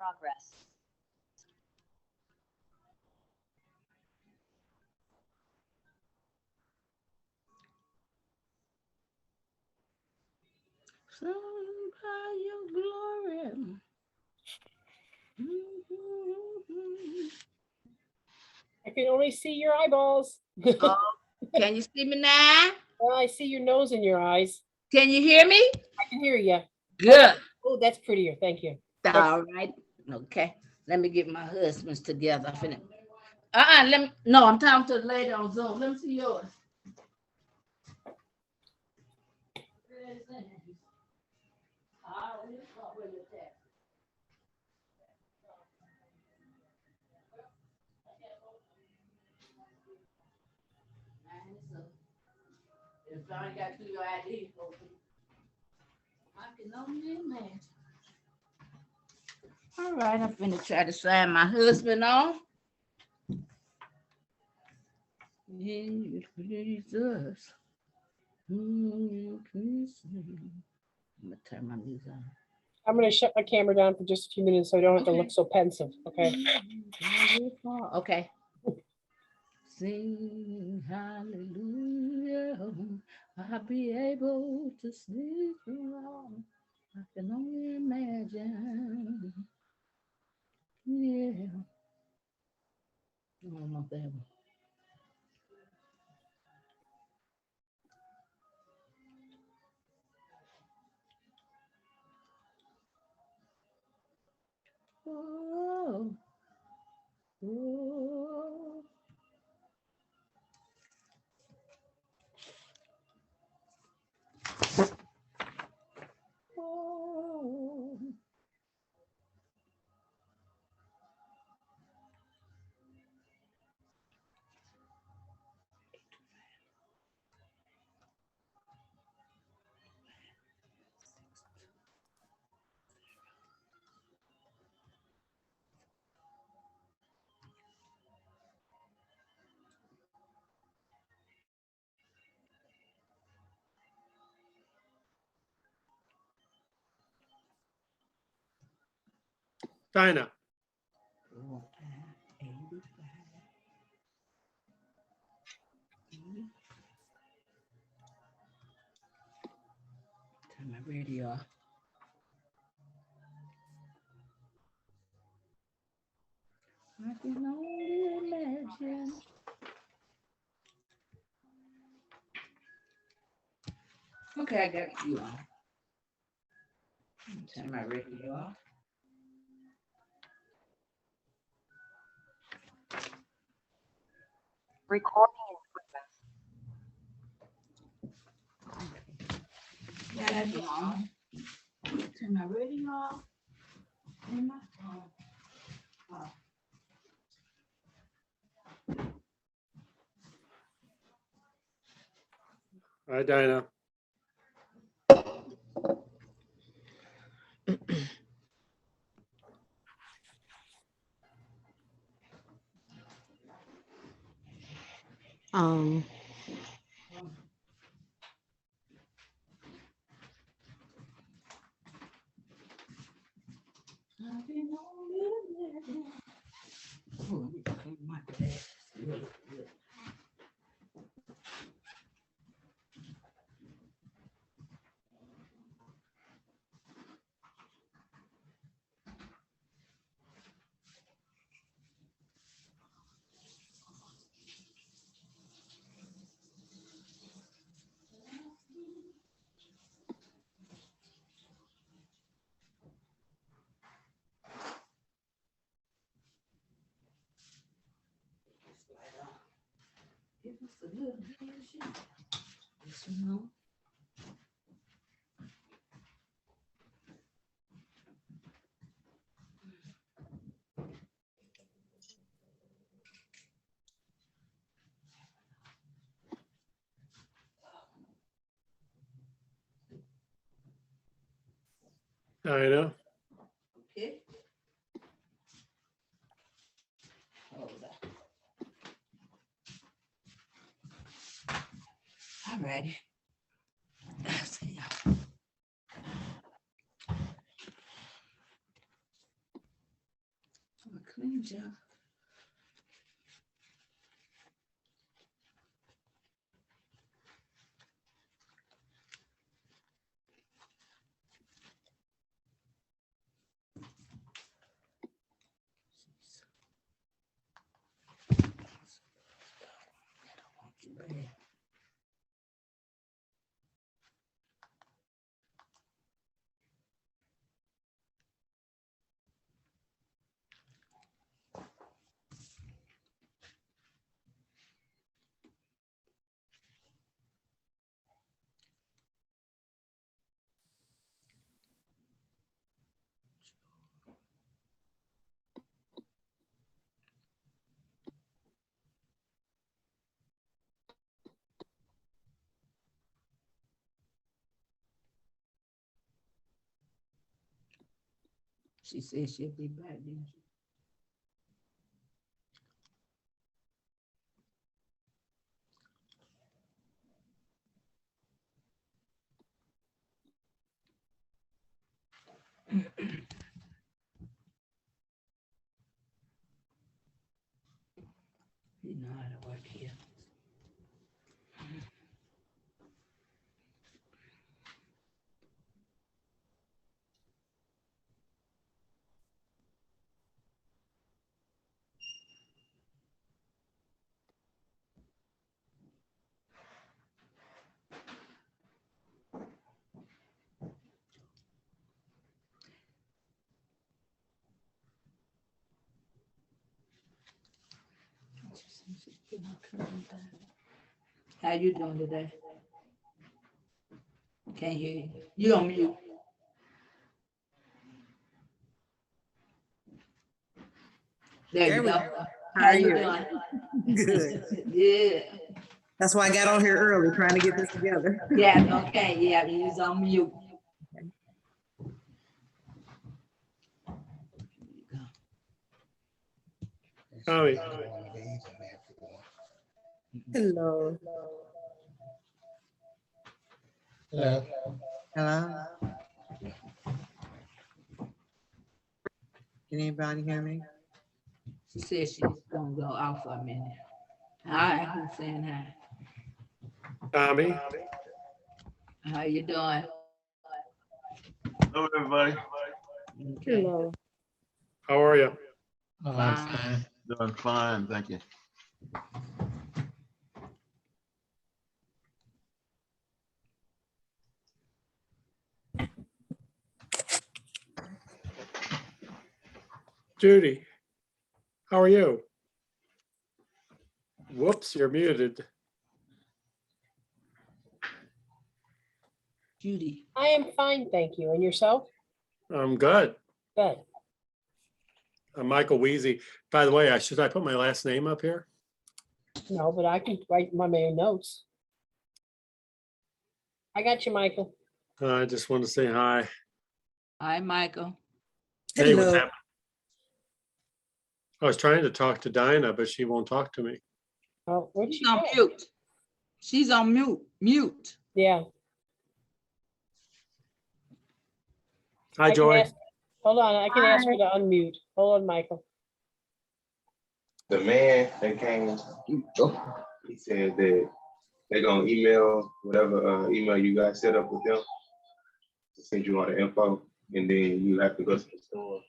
progress. Sung by your glory. I can only see your eyeballs. Oh, can you see me now? Well, I see your nose in your eyes. Can you hear me? I can hear you. Good. Oh, that's prettier. Thank you. All right. Okay. Let me get my husbands together. No, I'm talking to the lady on Zoom. Let me see yours. If I ain't got to your ID, I can only imagine. All right, I'm finna try to sign my husband on. Jesus. I'm gonna turn my music on. I'm going to shut my camera down for just a few minutes so I don't have to look so pensive. Okay. Okay. Sing hallelujah. I'll be able to sleep alone. I can only imagine. Yeah. Oh, my baby. Oh. Oh. Oh. Dinah. Turn my radio off. I can only imagine. Okay, I got you on. Turn my radio off. Recording in progress. Got you on. Turn my radio off. And my phone off. Hi, Dinah. I can only imagine. Oh, let me clean my glasses. Good. Give us a little vision. Yes, you know. Dinah. Okay. Hold on. All righty. Let's see. messenger. She said she'll be back then. You know how to work here. How you doing today? Can't hear you. You on mute. There There you we go. go. How you doing? Good. Yeah. That's why I got on here early, trying to get this together. Yeah, okay, yeah, he's on mute. Tommy, Hello. Hello. Hello. Can anybody hear me? She said she's gonna go out for a minute. Hi, who's saying hi? Tommy, How you doing? Hello, everybody. Okay. Hello. how are you? Oh, Fine. fine. Doing fine, thank you. Judy, how are you? Whoops, you're muted. Judy. I am fine, thank you. And yourself? I'm good. Good. I'm Michael Weezy. By the way, should I put my last name up here? No, but I can write my main notes. I got you, Michael. I just want to say hi. Hi, Michael. Hey, what's Hello. happening? I was trying to talk to Dinah, but she won't talk to me. Oh, where'd she She's on go? mute. She's on mute. Mute. Yeah. Hi, I can Joy. ask- Hold on, I can ask her to unmute. Hold on, Michael. The man that came, he said that they're gonna email whatever email you guys set up with them to send you all the info, and then you have to go to the store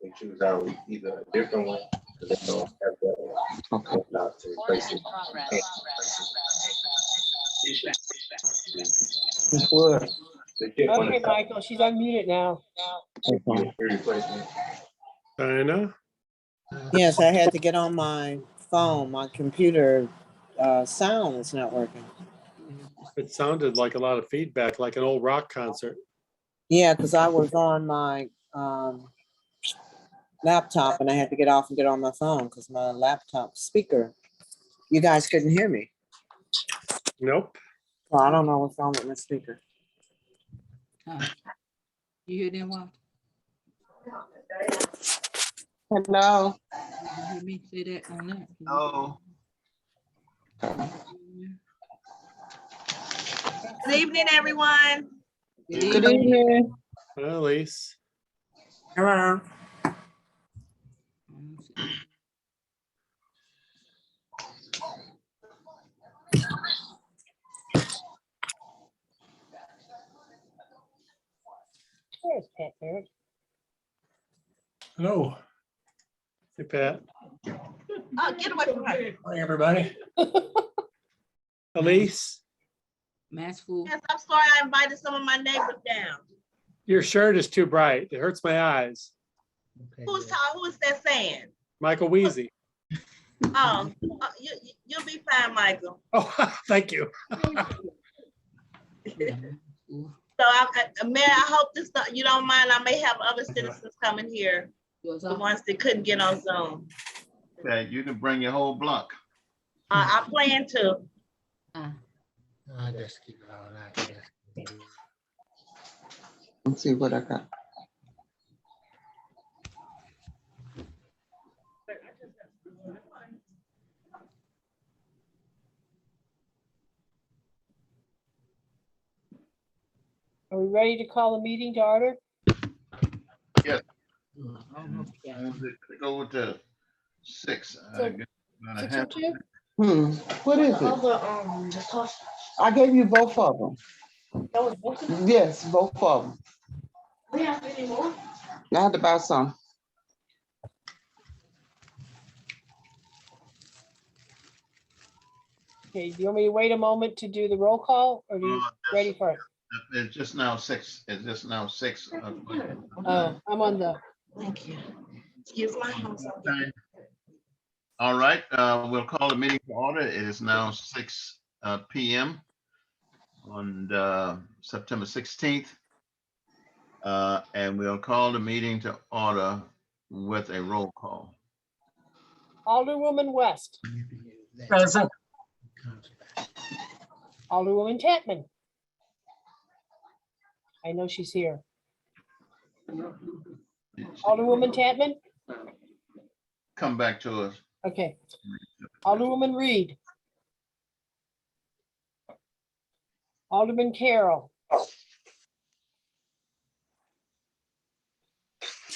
and choose out either a different one, because they don't have that. Not to replace it. What? The chip on Okay, the top, Michael, she's unmuted now. the replacement. Dinah? Yes, I had to get on my phone. My computer sound is not working. It sounded like a lot of feedback, like an old rock concert. Yeah, because I was on my laptop and I had to get off and get on my phone because my laptop speaker, you guys couldn't hear me. Nope. Well, I don't know what's wrong with my speaker. Huh. You hear them, Walter? Hello. You hear me say that on that? Oh, Good evening, everyone. Good Good evening. Hi, Elise. Hello. evening. There's Pat Barrett. Hello. Hey, Pat. Oh, get away from her. Hi, everybody. Elise, Mass food. Yes, I'm sorry I invited some of my neighbors down. your shirt is too bright. It hurts my eyes. Who is that saying? Michael Weezy. You'll be fine, Michael. Oh, thank you. So, Mayor, I hope you don't mind. I may have other citizens coming here, the ones that couldn't get on Zoom. Okay, you can bring your whole block. I plan to. I just keep it all out there. Let's see what I got. Are we ready to call the meeting to order? Go to 6. So, 6:02? What is it? I gave you both of them. That was both of them? Yes, both of them. We have any more? I had to buy some. Okay, do you want me to wait a moment to do the roll call, or are you ready for it? It's just now 6. It's just now 6. Oh, I'm on the, Thank you. Excuse my house. All right, we'll call the meeting to order. It is now 6 p.m. on September 16th. And we'll call the meeting to order with a roll call. Alderwoman West, Present. Alderwoman Tatman. I know she's here. Alderwoman Tatman? Come back to us. Okay. Alderwoman Reed. Alderman Carroll.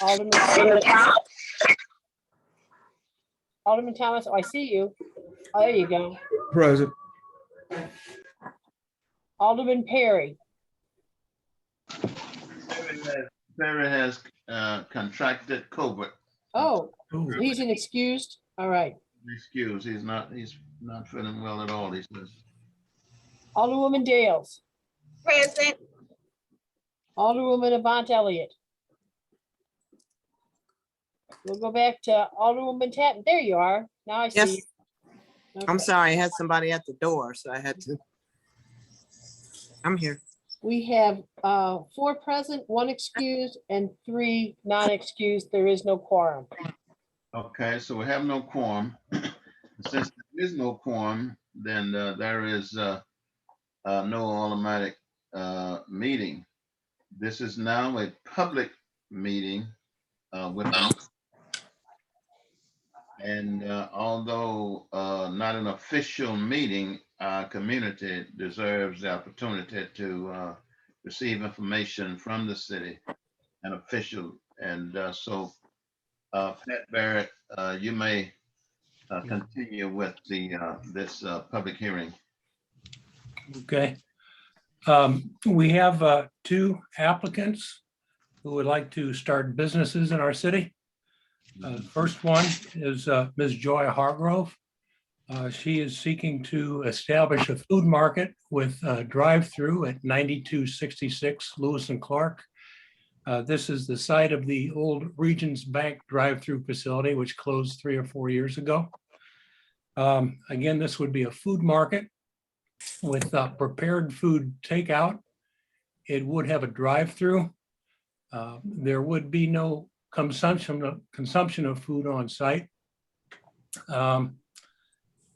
Alderman Thomas, oh, I see you. Oh, there you go. Present. Alderman Perry. Perry has contracted COVID. Oh, so he's inexcused. All right. Excuse, he's not feeling well at all, he says. Alderwoman Dales. Present. Alderwoman Avant Elliott. We'll go back to Alderwoman Tatman. There you are. Now I see Yes. you. I'm Okay. sorry, I had somebody at the door, so I had to. I'm here. We have 4 present, 1 excused, and 3 non-excused. There is no quorum. Okay, so we have no quorum. Since there is no quorum, then there is no automatic meeting. This is now a public meeting and although not an official meeting, our community deserves the opportunity to receive information from the city and official. And so Pat Barrett, you may continue with this public hearing. Okay. We have 2 applicants who would like to start businesses in our city. First one is Ms. Joy Hargrove. She is seeking to establish a food market with a drive-through at 9266 Lewis and Clark. This is the site of the old Regions Bank drive-through facility, which closed 3 or 4 years ago. Again, this would be a food market with prepared food takeout. It would have a drive-through. There would be no consumption of food on site.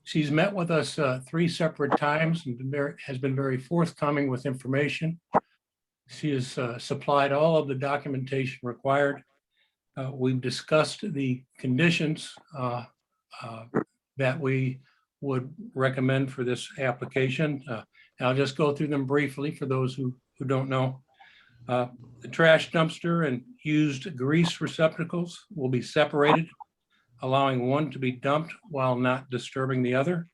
She's met with us 3 separate times and has been very forthcoming with information. She has supplied all of the documentation required. We've discussed the conditions that we would recommend for this application. I'll just go through them briefly for those who don't know. The trash dumpster and used grease receptacles will be separated, allowing one to be dumped while not disturbing the other.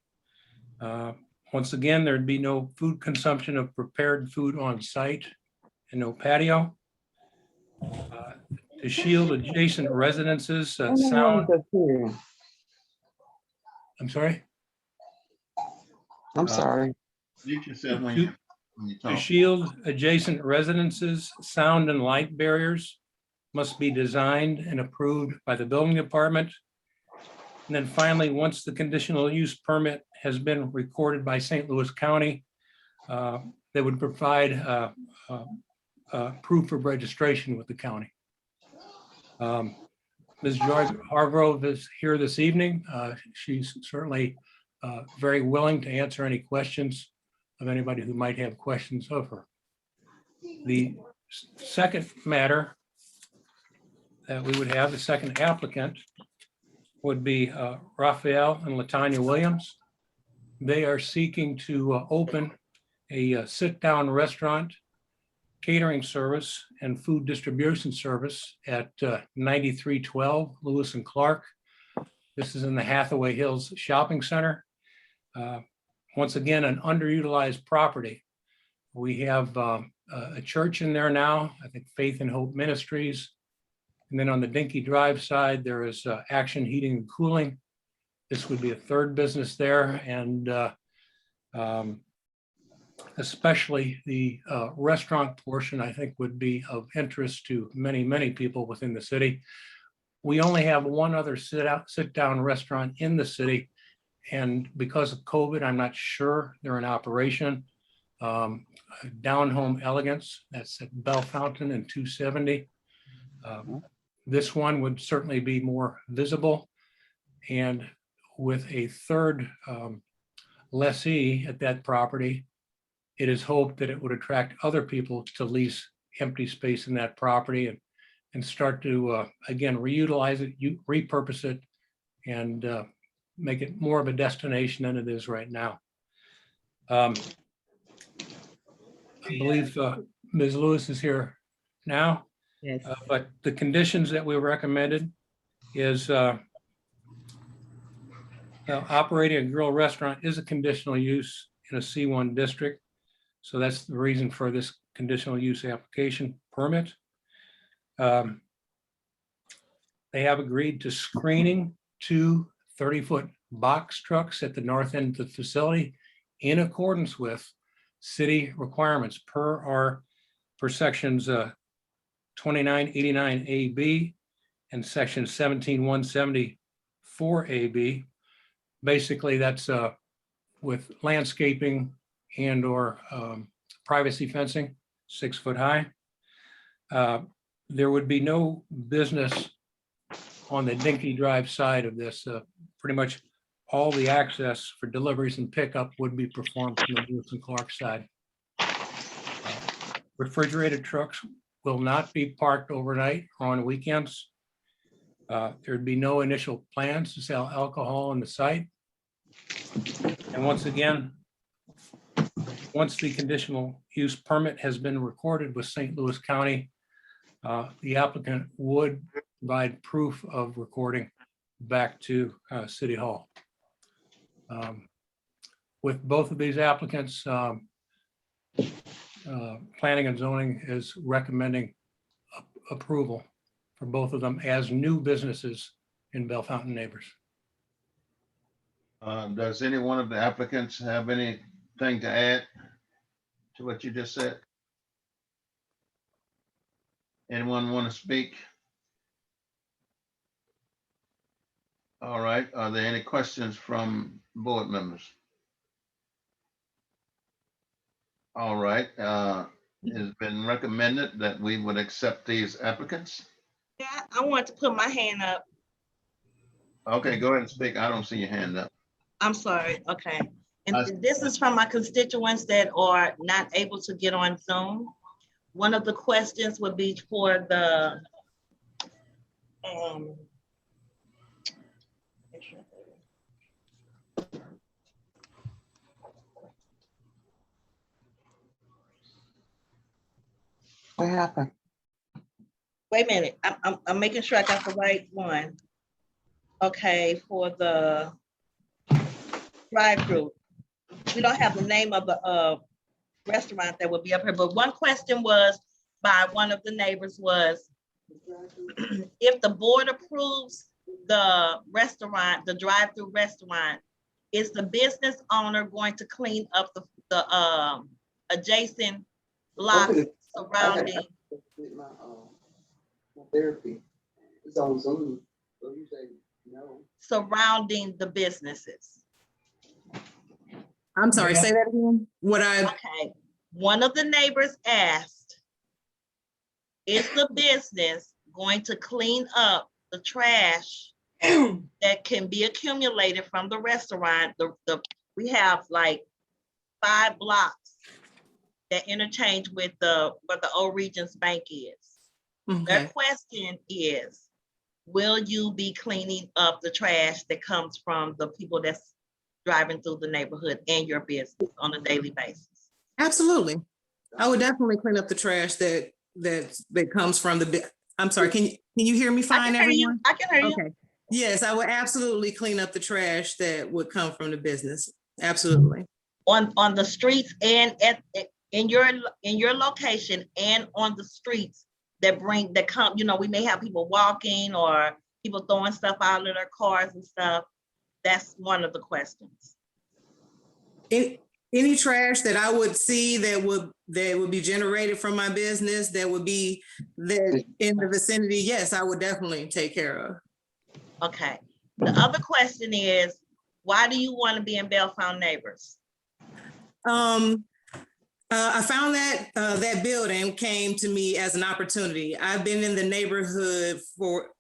Once again, there'd be no food consumption of prepared food on site and no patio. To shield adjacent residences, When the sound, numbers appear? I'm sorry, I'm sorry. Mute yourself when you to talk. shield adjacent residences, sound and light barriers must be designed and approved by the building department. And then finally, once the conditional use permit has been recorded by St. Louis County, they would provide proof of registration with the county. Ms. Joy Hargrove is here this evening. She's certainly very willing to answer any questions of anybody who might have questions of her. The second matter that we would have, the second applicant, would be Raphael and Latanya Williams. They are seeking to open a sit-down restaurant, catering service, and food distribution service at 9312 Lewis and Clark. This is in the Hathaway Hills Shopping Center. Once again, an underutilized property. We have a church in there now, I think Faith and Hope Ministries. And then on the Dinky Drive side, there is Action Heating and Cooling. This would be a third business there, and especially the restaurant portion, I think, would be of interest to many, many people within the city. We only have one other sit-down restaurant in the city, and because of COVID, I'm not sure they're in operation. Down Home Elegance, that's at Bell Fountain and 270. This one would certainly be more visible, and with a third lessee at that property, it is hoped that it would attract other people to lease empty space in that property and start to, again, reutilize it, repurpose it, and make it more of a destination than it is right now. I believe Ms. Lewis is here now. Yes. But the conditions that we recommended is operating a grill restaurant is a conditional use in a C1 district. So that's the reason for this conditional use application permit. They have agreed to screening 2 30-foot box trucks at the north end of the facility in accordance with city requirements per sections 2989AB and section 17174AB. Basically, that's with landscaping and or privacy fencing, 6 foot high. There would be no business on the Dinky Drive side of this. Pretty much all the access for deliveries and pickup would be performed from the Lewis and Clark side. Refrigerated trucks will not be parked overnight or on weekends. There'd be no initial plans to sell alcohol on the site. And once again, once the conditional use permit has been recorded with St. Louis County, the applicant would provide proof of recording back to City Hall. With both of these applicants, Planning and Zoning is recommending approval for both of them as new businesses in Bell Fountain Neighbors. Does any one of the applicants have anything to add to what you just said? Anyone want to speak? All right, are there any questions from board members? All right, it's been recommended that we would accept these applicants. Yeah, I want to put my hand up. Okay, go ahead and speak. I don't see your hand up. I'm sorry, okay. And this is from my constituents that are not able to get on Zoom. One of the questions would be for the What happened? wait a minute, I'm making sure I got the right one. Okay, for the drive-through. We don't have the name of the restaurant that would be up here, but one question was by one of the neighbors was, if the board approves the restaurant, the drive-through restaurant, is the business owner going to clean up the adjacent lots surrounding? Therapy. It's on Zoom. So you say no. Surrounding the businesses. I'm sorry, Yeah. say that again. Okay, one of the neighbors asked, is the business going to clean up the trash that can be accumulated from the restaurant? We have like 5 blocks that interchange with where the old Regions Bank is. Their Okay. question is, will you be cleaning up the trash that comes from the people that's driving through the neighborhood and your business on a daily basis? Absolutely. I would definitely clean up the trash that comes from I'm sorry, can you hear me fine, everyone? I can hear you. Okay. Yes, I would absolutely clean up the trash that would come from the business. Absolutely. On the streets and in your location and on the streets that come, we may have people walking or people throwing stuff out of their cars and stuff. That's one of the questions. Any trash that I would see that would be generated from my business that would be in the vicinity, yes, I would definitely take care of. Okay. The other question is, why do you want to be in Bellefonte Neighbors? I found that that building came to me as an opportunity. I've been in the neighborhood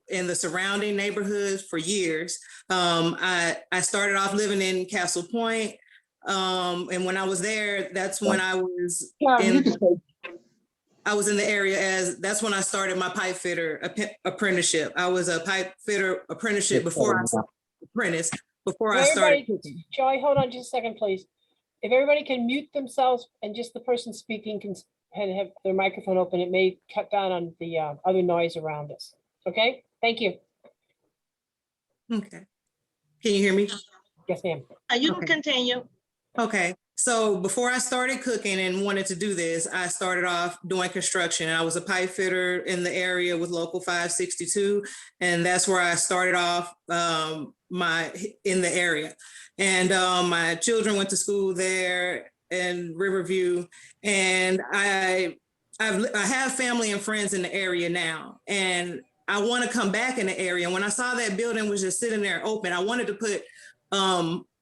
in the surrounding neighborhoods for years. I started off living in Castle Point. And when I was there, that's when I was in the area that's when I started my pipe fitter apprenticeship. I was a pipe fitter apprenticeship before I started cooking. Joy, hold on just a second, please. If everybody can mute themselves and just the person speaking can have their microphone open, it may cut down on the other noise around us. Okay, thank you. Okay. Can you hear me? Yes, ma'am. You can continue. Okay, so before I started cooking and wanted to do this, I started off doing construction. I was a pipe fitter in the area with Local 562, and that's where I started off in the area. And my children went to school there in Riverview, and I have family and friends in the area now, and I want to come back in the area. When I saw that building was just sitting there open, I wanted to put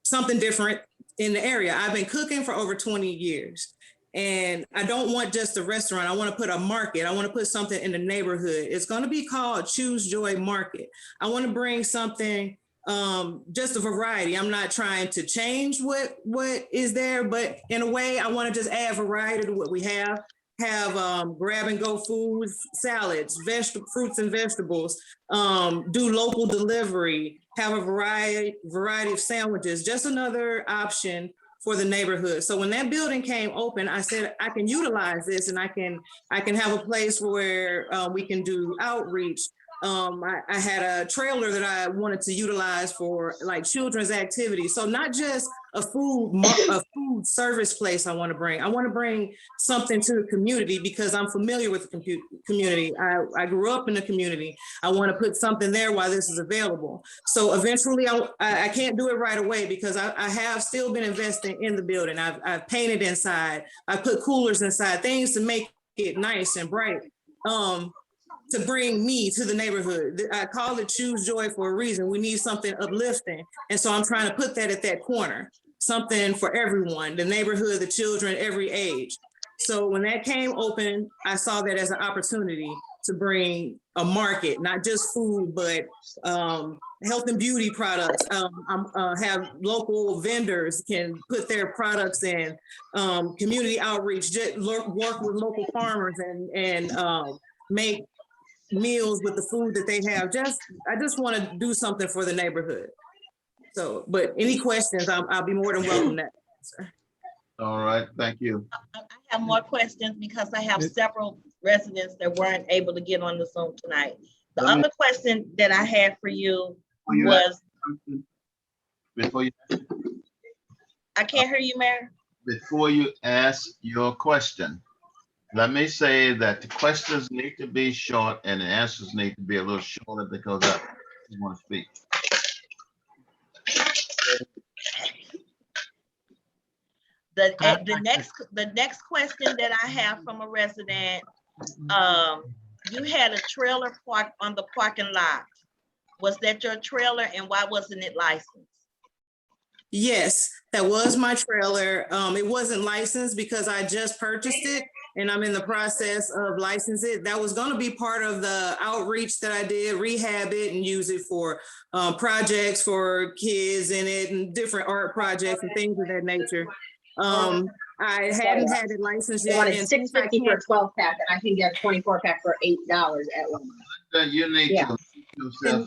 something different in the area. I've been cooking for over 20 years, and I don't want just a restaurant. I want to put a market. I want to put something in the neighborhood. It's going to be called Choose Joy Market. I want to bring something, just a variety. I'm not trying to change what is there, but in a way, I want to just add variety to what we have. Grab and go foods, salads, fruits and vegetables, do local delivery, have a variety of sandwiches, just another option for the neighborhood. So when that building came open, I said, I can utilize this, and I can have a place where we can do outreach. I had a trailer that I wanted to utilize for like children's activities. So not just a food service place I want to bring something to the community because I'm familiar with the community. I grew up in the community. I want to put something there while this is available. So eventually I can't do it right away because I have still been investing in the building. I've painted inside. I put coolers inside, things to make it nice and bright. To bring me to the neighborhood. I call it Choose Joy for a reason. We need something uplifting. And so I'm trying to put that at that corner, something for everyone, the neighborhood, the children, every age. So when that came open, I saw that as an opportunity to bring a market, not just food, but health and beauty products. Have local vendors can put their products in, community outreach, work with local farmers and make meals with the food that they have. I just want to do something for the neighborhood. So, but any questions, I'll be more than welcome to answer. All right, thank you. I have more questions because I have several residents that weren't able to get on the Zoom tonight. The other question that I had for you was, I can't hear you, Mayor. Before you ask your question, let me say that the questions need to be short and the answers need to be a little shorter because I want to speak. The next question that I have from a resident, you had a trailer parked on the parking lot. Was that your trailer and why wasn't it licensed? Yes, that was my trailer. It wasn't licensed because I just purchased it and I'm in the process of licensing it. That was going to be part of the outreach that I did, rehab it and use it for projects for kids in it and different art projects and things of that nature. I hadn't had it licensed yet. I wanted $6.50 for a 12-pack, and I can get a 24-pack for $8 at Walmart. Then you need Yeah. to.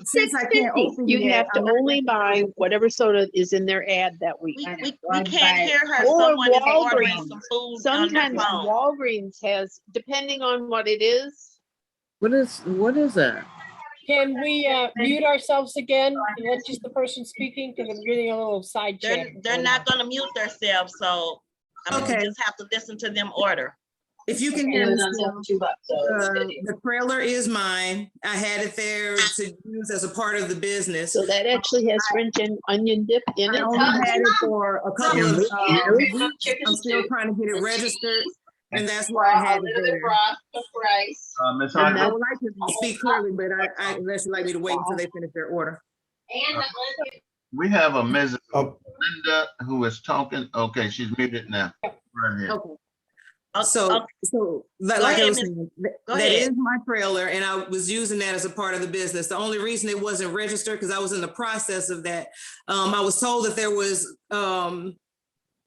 Since I can't open You yet, have to I'm not- only buy whatever soda is in their ad that week. We I know. can't hear her. Or Someone is ordering Walgreens. some food on their Sometimes phone. Walgreens has, depending on what it is. What is that? Can we mute ourselves again and let just the person speaking, because I'm getting a little side chat. They're not gonna mute themselves, so I mean, Okay. we just have to listen to them order. If you can And hear it me was on still, $2, so it's good. the trailer is mine. I had it there to use as a part of the business. So that actually has French and onion dip in I it. only had it for a couple of weeks. I'm still trying to get it registered, and that's why I had it there. Rice. Ms. And I Hargrove, would like to speak clearly, but I unless you'd like me to wait until they finish their order. And we have a Mrs. Oh. Linda who is talking. Okay, she's muted now. Right here. Okay. Okay, So like Go I ahead, was Ms. saying, Go that ahead. is my trailer, and I was using that as a part of the business. The only reason it wasn't registered because I was in the process of that. I was told that there was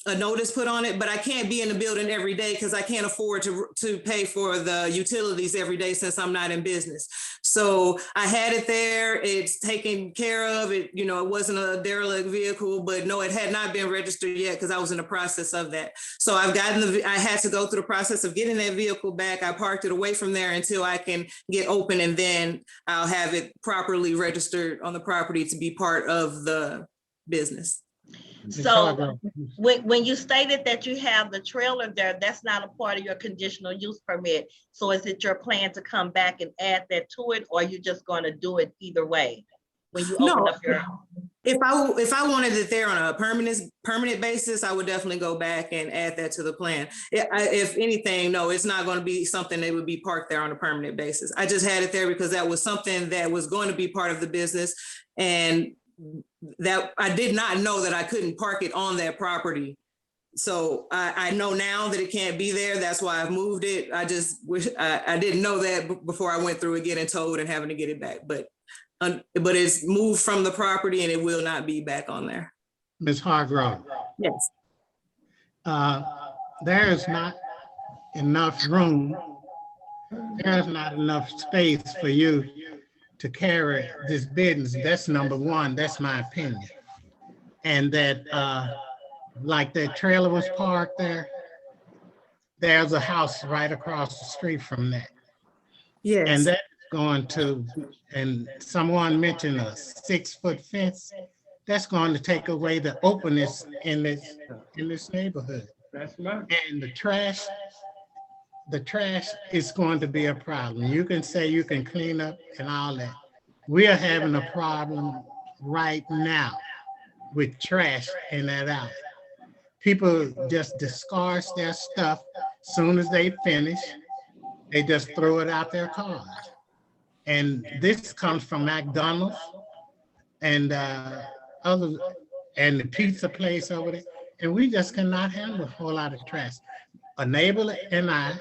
a notice put on it, but I can't be in the building every day because I can't afford to pay for the utilities every day since I'm not in business. So I had it there. It's taken care of. It, you know, it wasn't a derelict vehicle, but no, it had not been registered yet because I was in the process of that. So I've gotten I had to go through the process of getting that vehicle back. I parked it away from there until I can get open, and then I'll have it properly registered on the property to be part of the business. Ms. So Hargrove, when you stated that you have the trailer there, that's not a part of your conditional use permit. So is it your plan to come back and add that to it, or are you just gonna do it either way? When you open No, up your, if I wanted it there on a permanent basis, I would definitely go back and add that to the plan. If anything, no, it's not going to be something that would be parked there on a permanent basis. I just had it there because that was something that was going to be part of the business, and that I did not know that I couldn't park it on that property. So I know now that it can't be there. That's why I've moved it. I just wish I didn't know that before I went through it, getting told and having to get it back. But it's moved from the property and it will not be back on there. Ms. Hargrove, Yes. there's not enough room. There's not enough space for you to carry this business. That's number one. That's my opinion. And that, like that trailer was parked there, there's a house right across the street from that. Yes. And that's going to, and someone mentioned a 6-foot fence. That's going to take away the openness in this neighborhood. That's right. And the trash is going to be a problem. You can say you can clean up and all that. We are having a problem right now with trash in that alley. People just discard their stuff. Soon as they finish, they just throw it out their cars. And this comes from McDonald's and other, and the pizza place over there. And we just cannot handle a whole lot of trash. A neighbor and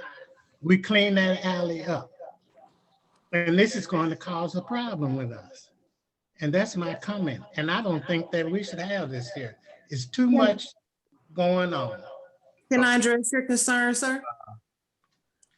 we clean that alley up. And this is going to cause a problem with us. And that's my comment. And I don't think that we should have this here. It's too much going on. Can I address your concern, sir?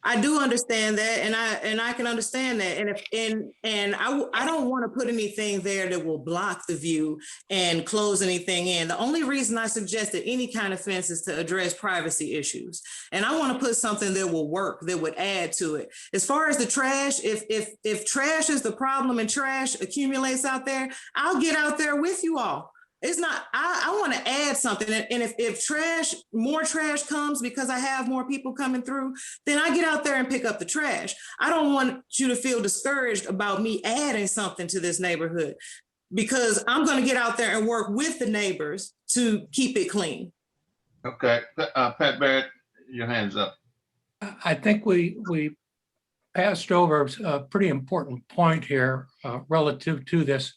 I do understand that, and I can understand that. And I don't want to put anything there that will block the view and close anything in. The only reason I suggested any kind of fence is to address privacy issues. And I want to put something that will work, that would add to it. As far as the trash, if trash is the problem and trash accumulates out there, I'll get out there with you all. It's not, I want to add something. And if more trash comes because I have more people coming through, then I get out there and pick up the trash. I don't want you to feel discouraged about me adding something to this neighborhood, because I'm going to get out there and work with the neighbors to keep it clean. Okay, Pat Barrett, your hand's up. I think we passed over a pretty important point here relative to this.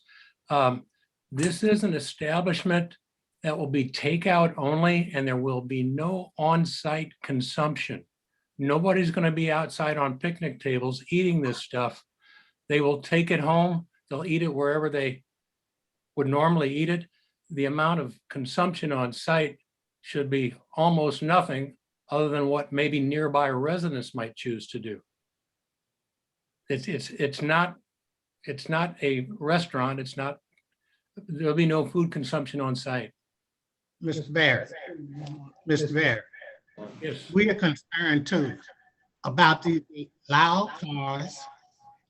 This is an establishment that will be takeout only, and there will be no on-site consumption. Nobody's going to be outside on picnic tables eating this stuff. They will take it home. They'll eat it wherever they would normally eat it. The amount of consumption on site should be almost nothing other than what maybe nearby residents might choose to do. It's not a restaurant. It's not. There'll be no food consumption on site. Mr. Barrett, Yes. we are concerned too about the loud cars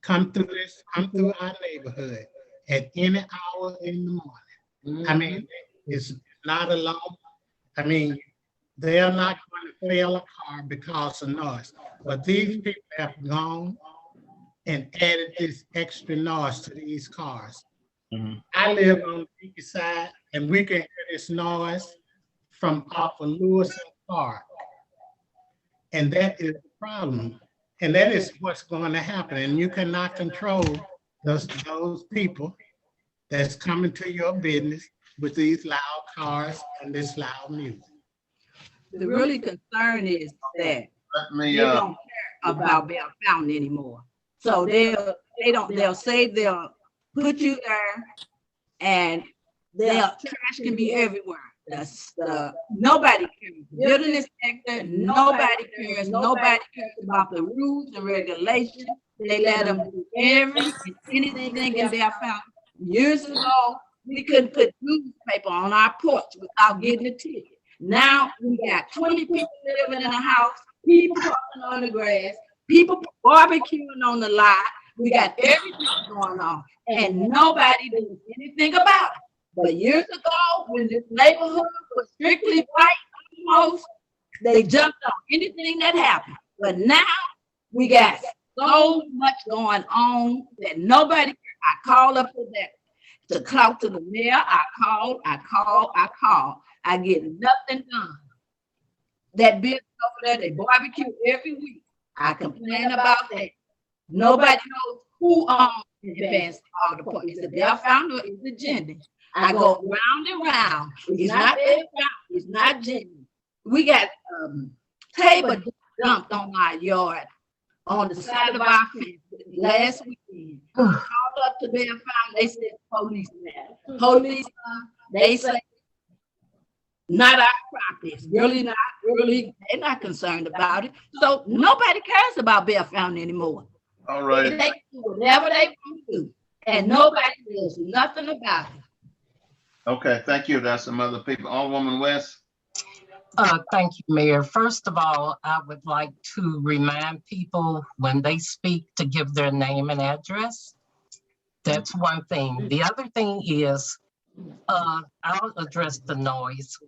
come through our neighborhood at any hour in the morning. I mean, it's not alone. I mean, they are not going to fail a car because of noise, but these people have gone and added this extra noise to these cars. I live on the east side, and we can hear this noise from off of Lewis and Park. And that is the problem. And that is what's going to happen. And you cannot control those people that's coming to your business with these loud cars and this loud music. The really concern is that They don't care about Bell Fountain anymore. So they'll say they'll put you there, and trash can be everywhere. Nobody cares. Building inspector, nobody cares. Nobody cares about the rules and regulations. They let them do anything in Bell Fountain. Years ago, we couldn't put newspaper on our porch without getting a ticket. Now we got 20 people living in a house, people walking on the grass, people barbecuing on the lot. We got everything going on, and nobody does anything about it. But years ago, when this neighborhood was strictly white, almost, they jumped on anything that happened. But now we got so much going on that nobody. I call up to that to talk to the mayor. I call. I get nothing done. That business over there, they barbecue every week. I complain about that. Nobody knows who owns the advanced all the points. Is it Bell Fountain or is it Jenny? I go round and round. It's not Bell Fountain. It's not Jenny. We got table dumped on our yard on the side of our fence last weekend. Called up to Bell Fountain. They said police there. Police, they say not our property. It's really not. Really, they're not concerned about it. So nobody cares about Bell Fountain anymore. All right. They do whatever they want to do, and nobody does nothing about it. Okay, thank you. That's some other people. Alderwoman West. Thank you, Mayor. First of all, I would like to remind people when they speak to give their name and address. That's one thing. The other thing is, I'll address the noise.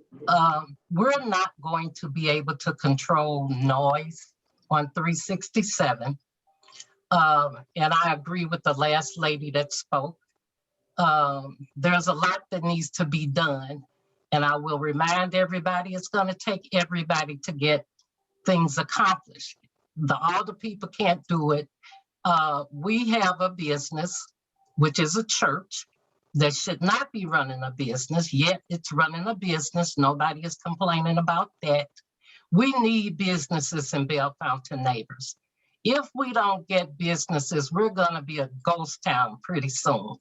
We're not going to be able to control noise on 367. And I agree with the last lady that spoke. There's a lot that needs to be done. And I will remind everybody, it's going to take everybody to get things accomplished. All the people can't do it. We have a business, which is a church, that should not be running a business, yet it's running a business. Nobody is complaining about that. We need businesses in Bell Fountain neighbors. If we don't get businesses, we're going to be a ghost town pretty soon.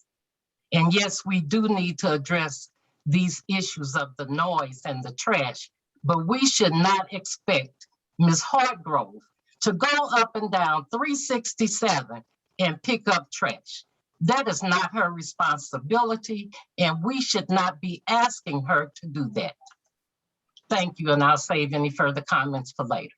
And yes, we do need to address these issues of the noise and the trash, but we should not expect Ms. Hartgrove to go up and down 367 and pick up trash. That is not her responsibility, and we should not be asking her to do that. Thank you, and I'll save any further comments for later.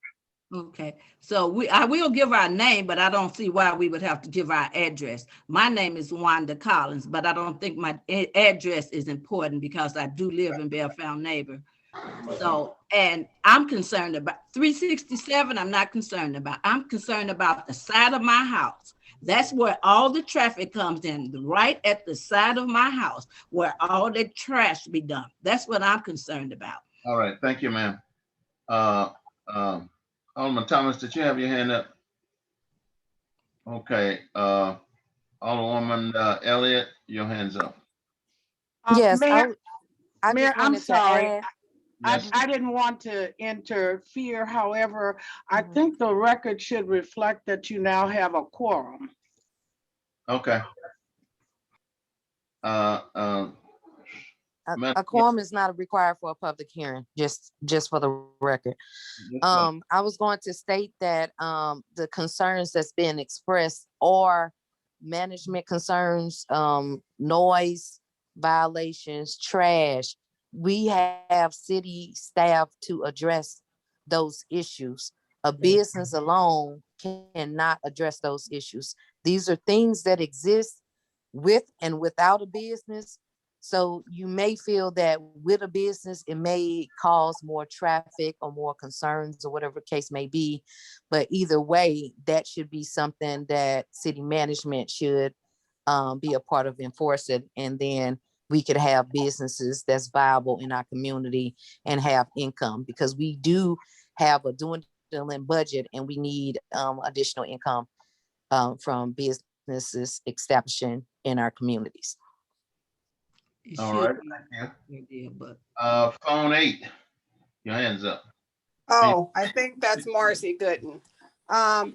Okay, so I will give our name, but I don't see why we would have to give our address. My name is Wanda Collins, but I don't think my address is important because I do live in Bellefontaine Neighbor. So, and I'm concerned about 367, I'm not concerned about. I'm concerned about the side of my house. That's where all the traffic comes in, right at the side of my house, where all the trash be dumped. That's what I'm concerned about. All right, thank you, ma'am. Alderman Thomas, did you have your hand up? Okay, Alderwoman Elliott, your hand's up. Yes, Mayor, I Mayor, just I'm wanted to sorry. add. Yes. I didn't want to interfere. However, I Mhm. think the record should reflect that you now have a quorum. Okay. A quorum is not required for a public hearing, just for the record. I was going to state that the concerns that's being expressed are management concerns, noise violations, trash. We have city staff to address those issues. A business alone cannot address those issues. These are things that exist with and without a business. So you may feel that with a business, it may cause more traffic or more concerns or whatever the case may be. But either way, that should be something that city management should be a part of enforcing. And then we could have businesses that's viable in our community and have income, because we do have a dwindling budget and we need additional income from businesses establishing in our communities. All right, thank you. Phone 8, your hand's up. Oh, I think that's Marcy Gooden.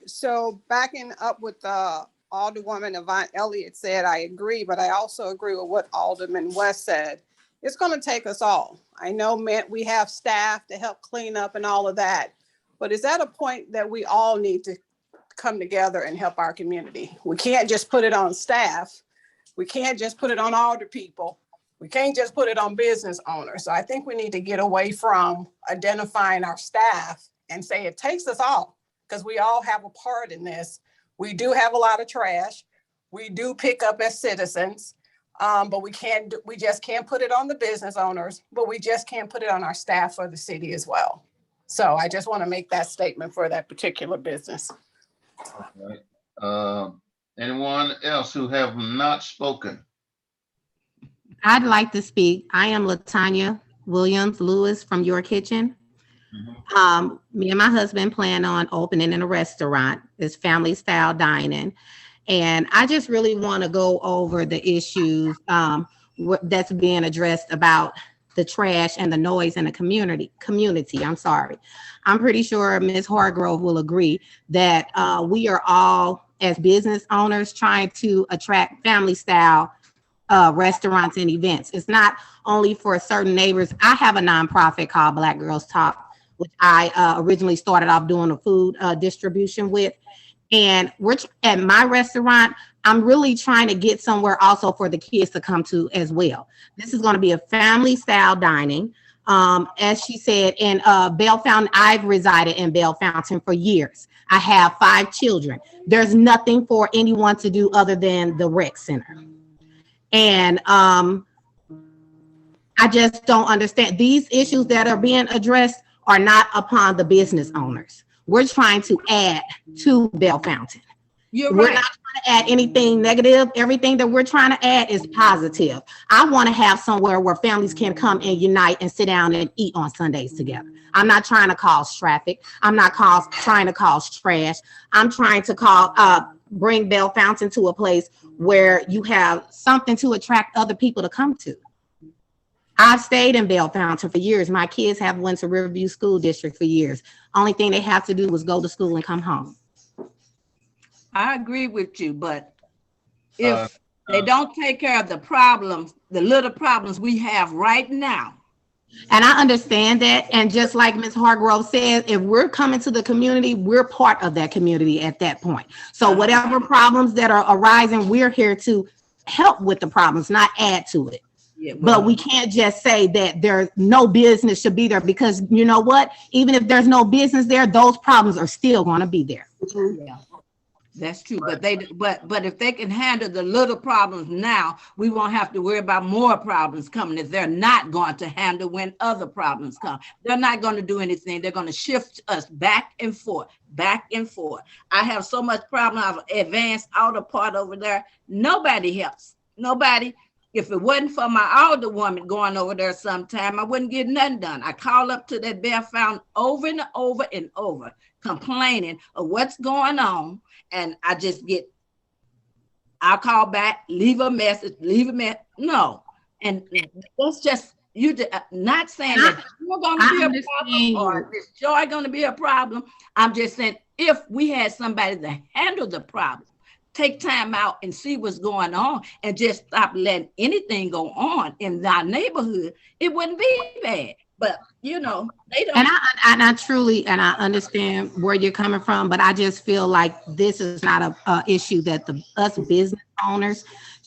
So backing up with Alderwoman Yvonne Elliott said, I agree, but I also agree with what Alderman West said. It's going to take us all. I know, man, we have staff to help clean up and all of that, but is that a point that we all need to come together and help our community? We can't just put it on staff. We can't just put it on older people. We can't just put it on business owners. So I think we need to get away from identifying our staff and say it takes us all, because we all have a part in this. We do have a lot of trash. We do pick up as citizens, but we just can't put it on the business owners, but we just can't put it on our staff or the city as well. So I just want to make that statement for that particular business. All right. Anyone else who have not spoken? I'd like to speak. I am LaTanya Williams Lewis from Your Kitchen. Me and my husband plan on opening in a restaurant. It's family style dining. And I just really want to go over the issues that's being addressed about the trash and the noise in the community. I'm sorry. I'm pretty sure Ms. Hargrove will agree that we are all, as business owners, trying to attract family style restaurants and events. It's not only for certain neighbors. I have a nonprofit called Black Girls Talk, which I originally started off doing a food distribution with. And we're at my restaurant, I'm really trying to get somewhere also for the kids to come to as well. This is going to be a family style dining. As she said, in Bellefontaine, I've resided in Bellefontaine for years. I have 5 children. There's nothing for anyone to do other than the rec center. And I just don't understand. These issues that are being addressed are not upon the business owners. We're trying to add to Bellefontaine. We're not trying to add anything negative. Everything that we're trying to add is positive. I want to have somewhere where families can come and unite and sit down and eat on Sundays together. I'm not trying to cause traffic. I'm not trying to cause trash. I'm trying to bring Bellefontaine to a place where you have something to attract other people to come to. I've stayed in Bellefontaine for years. My kids have went to Riverview School District for years. Only thing they have to do is go to school and come home. I agree with you, but if they don't take care of the problems, the little problems we have right now. And I understand that. And just like Ms. Hargrove said, if we're coming to the community, we're part of that community at that point. So whatever problems that are arising, we're here to help with the problems, not add to it. But we can't just say that there's no business should be there, because you know what? Even if there's no business there, those problems are still going to be there. Yeah, that's true. But if they can handle the little problems now, we won't have to worry about more problems coming if they're not going to handle when other problems come. They're not going to do anything. They're going to shift us back and forth, back and forth. I have so much problem. I've advanced outer part over there. Nobody helps. Nobody. If it wasn't for my older woman going over there sometime, I wouldn't get nothing done. I call up to that Bear Fountain over and over and over, complaining of what's going on. And I just I'll call back, leave a message. No. And that's just, not saying that you're going to be a problem or this joy going to be a problem. I'm just saying, if we had somebody to handle the problem, take time out and see what's going on and just stop letting anything go on in our neighborhood, it wouldn't be bad. But they don't. And I truly, and I understand where you're coming from, but I just feel like this is not a issue that us business owners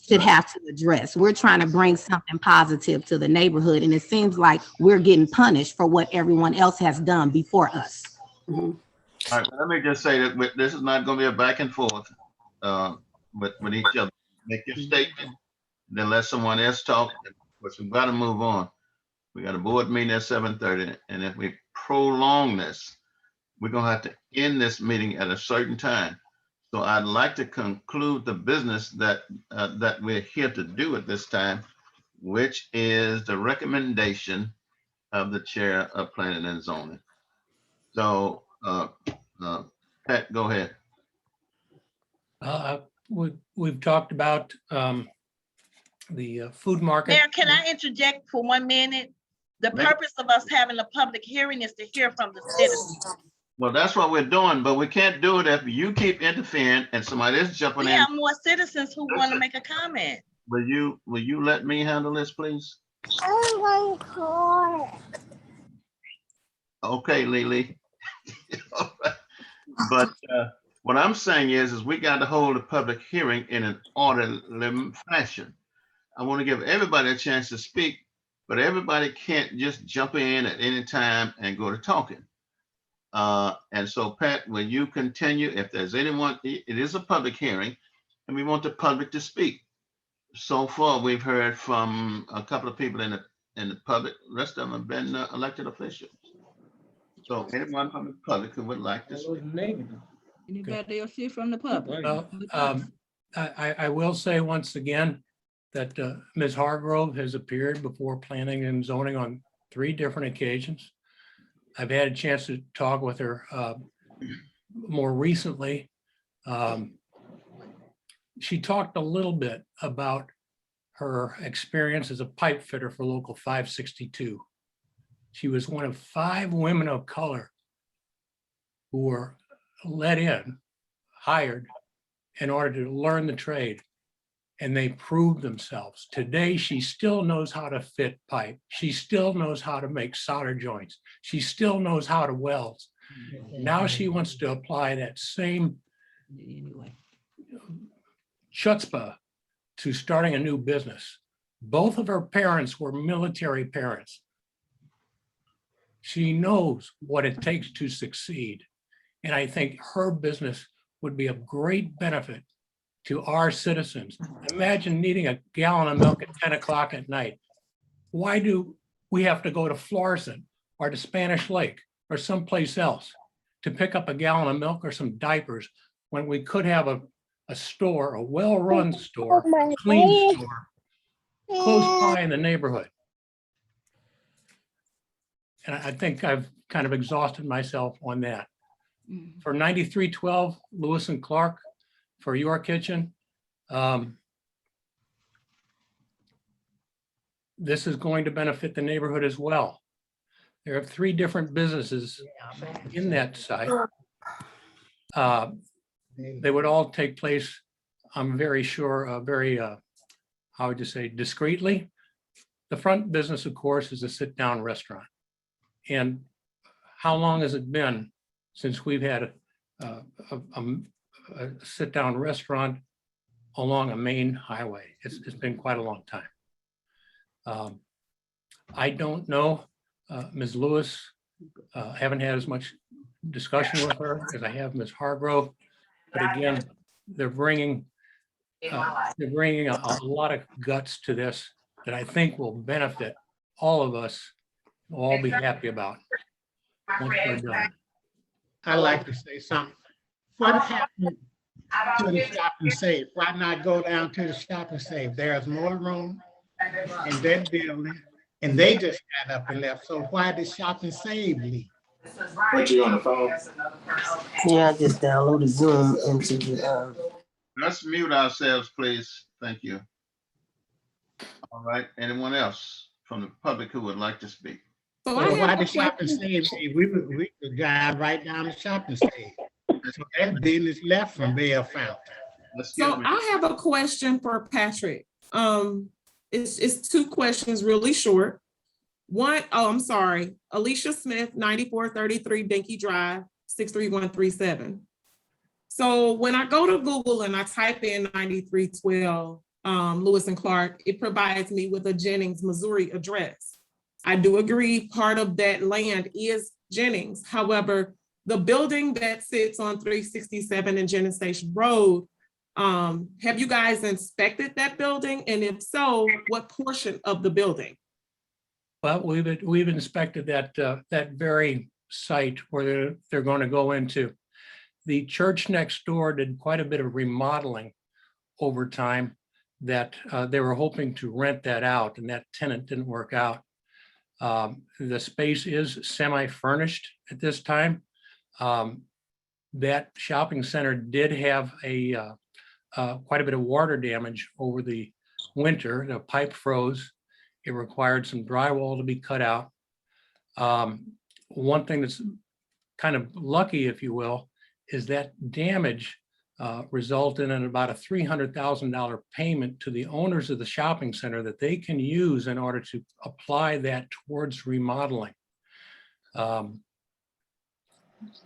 should have to address. We're trying to bring something positive to the neighborhood, and it seems like we're getting punished for what everyone else has done before us. All right, let me just say that this is not going to be a back and forth with each other. Make your statement, then let someone else talk. But we've got to move on. We got a board meeting at 7:30, and if we prolong this, we're gonna have to end this meeting at a certain time. So I'd like to conclude the business that we're here to do at this time, which is the recommendation of the chair of planning and zoning. So Pat, go ahead. We've talked about the food market. Mayor, can I interject for 1 minute? The purpose of us having a public hearing is to hear from the citizens. Well, that's what we're doing, but we can't do it if you keep interfering and somebody is jumping We in. have more citizens who want to make a comment. Will you let me handle this, please? Okay, Lily. But what I'm saying is we got to hold a public hearing in an orderly fashion. I want to give everybody a chance to speak, but everybody can't just jump in at any time and go to talking. And so, Pat, will you continue? If there's anyone, it is a public hearing, and we want the public to speak. So far, we've heard from a couple of people in the public. The rest of them have been elected officials. So, anyone from the public who would like to speak? Anybody else here from the public? Well, I will say once again that Ms. Hargrove has appeared before planning and zoning on 3 different occasions. I've had a chance to talk with her more recently. She talked a little bit about her experience as a pipe fitter for Local 562. She was one of 5 women of color who were hired in order to learn the trade, and they proved themselves. Today, she still knows how to fit pipe. She still knows how to make solder joints. She still knows how to weld. Now she wants to apply that same chutzpah to starting a new business. Both of her parents were military parents. She knows what it takes to succeed. And I think her business would be of great benefit to our citizens. Imagine needing a gallon of milk at 10 o'clock at night. Why do we have to go to Florissant or to Spanish Lake or someplace else to pick up a gallon of milk or some diapers when we could have a store, a well-run store, a clean store, close by in the neighborhood? And I think I've kind of exhausted myself on that. For 9312 Lewis and Clark, for your kitchen, this is going to benefit the neighborhood as well. There are 3 different businesses in that site. They would all take place, I'm very sure, how would you say, discreetly. The front business, of course, is a sit-down restaurant. And how long has it been since we've had a sit-down restaurant along a main highway? It's been quite a long I don't know, Ms. Lewis, haven't had as much discussion with her as I have Ms. Hargrove. But again, they're bringing a lot of guts to this that I think will benefit all of us. We'll all be happy about once we're done. I'd like to say something. What happened to the Shop and Save? Why not go down to the Shop and Save? There's more room in that building, and they just got up and left. So why did Shop and Save leave? Put you on the phone. Yeah, I just downloaded Zoom into the. Let's mute ourselves, please. Thank you. All right, anyone else from the public who would like to speak? So why did Shop and Save? We could drive right down the Shop and Save. So that business left from Bell Fountain. So I have a question for Patrick. It's two questions, really short. One, oh, I'm sorry. Alicia Smith, 9433 Dinky Drive, 63137. So when I go to Google and I type in 9312 Lewis and Clark, it provides me with a Jennings, Missouri address. I do agree part of that land is Jennings. However, the building that sits on 367 and Jennings Station Road, have you guys inspected that building? And if so, what portion of the building? Well, we've inspected that very site where they're going to go into. The church next door did quite a bit of remodeling over time that they were hoping to rent that out, and that tenant didn't work out. The space is semi-furnished at this time. That shopping center did have quite a bit of water damage over the winter. The pipe froze. It required some drywall to be cut out. One thing that's kind of lucky, if you will, is that damage resulted in about a $300,000 payment to the owners of the shopping center that they can use in order to apply that towards remodeling.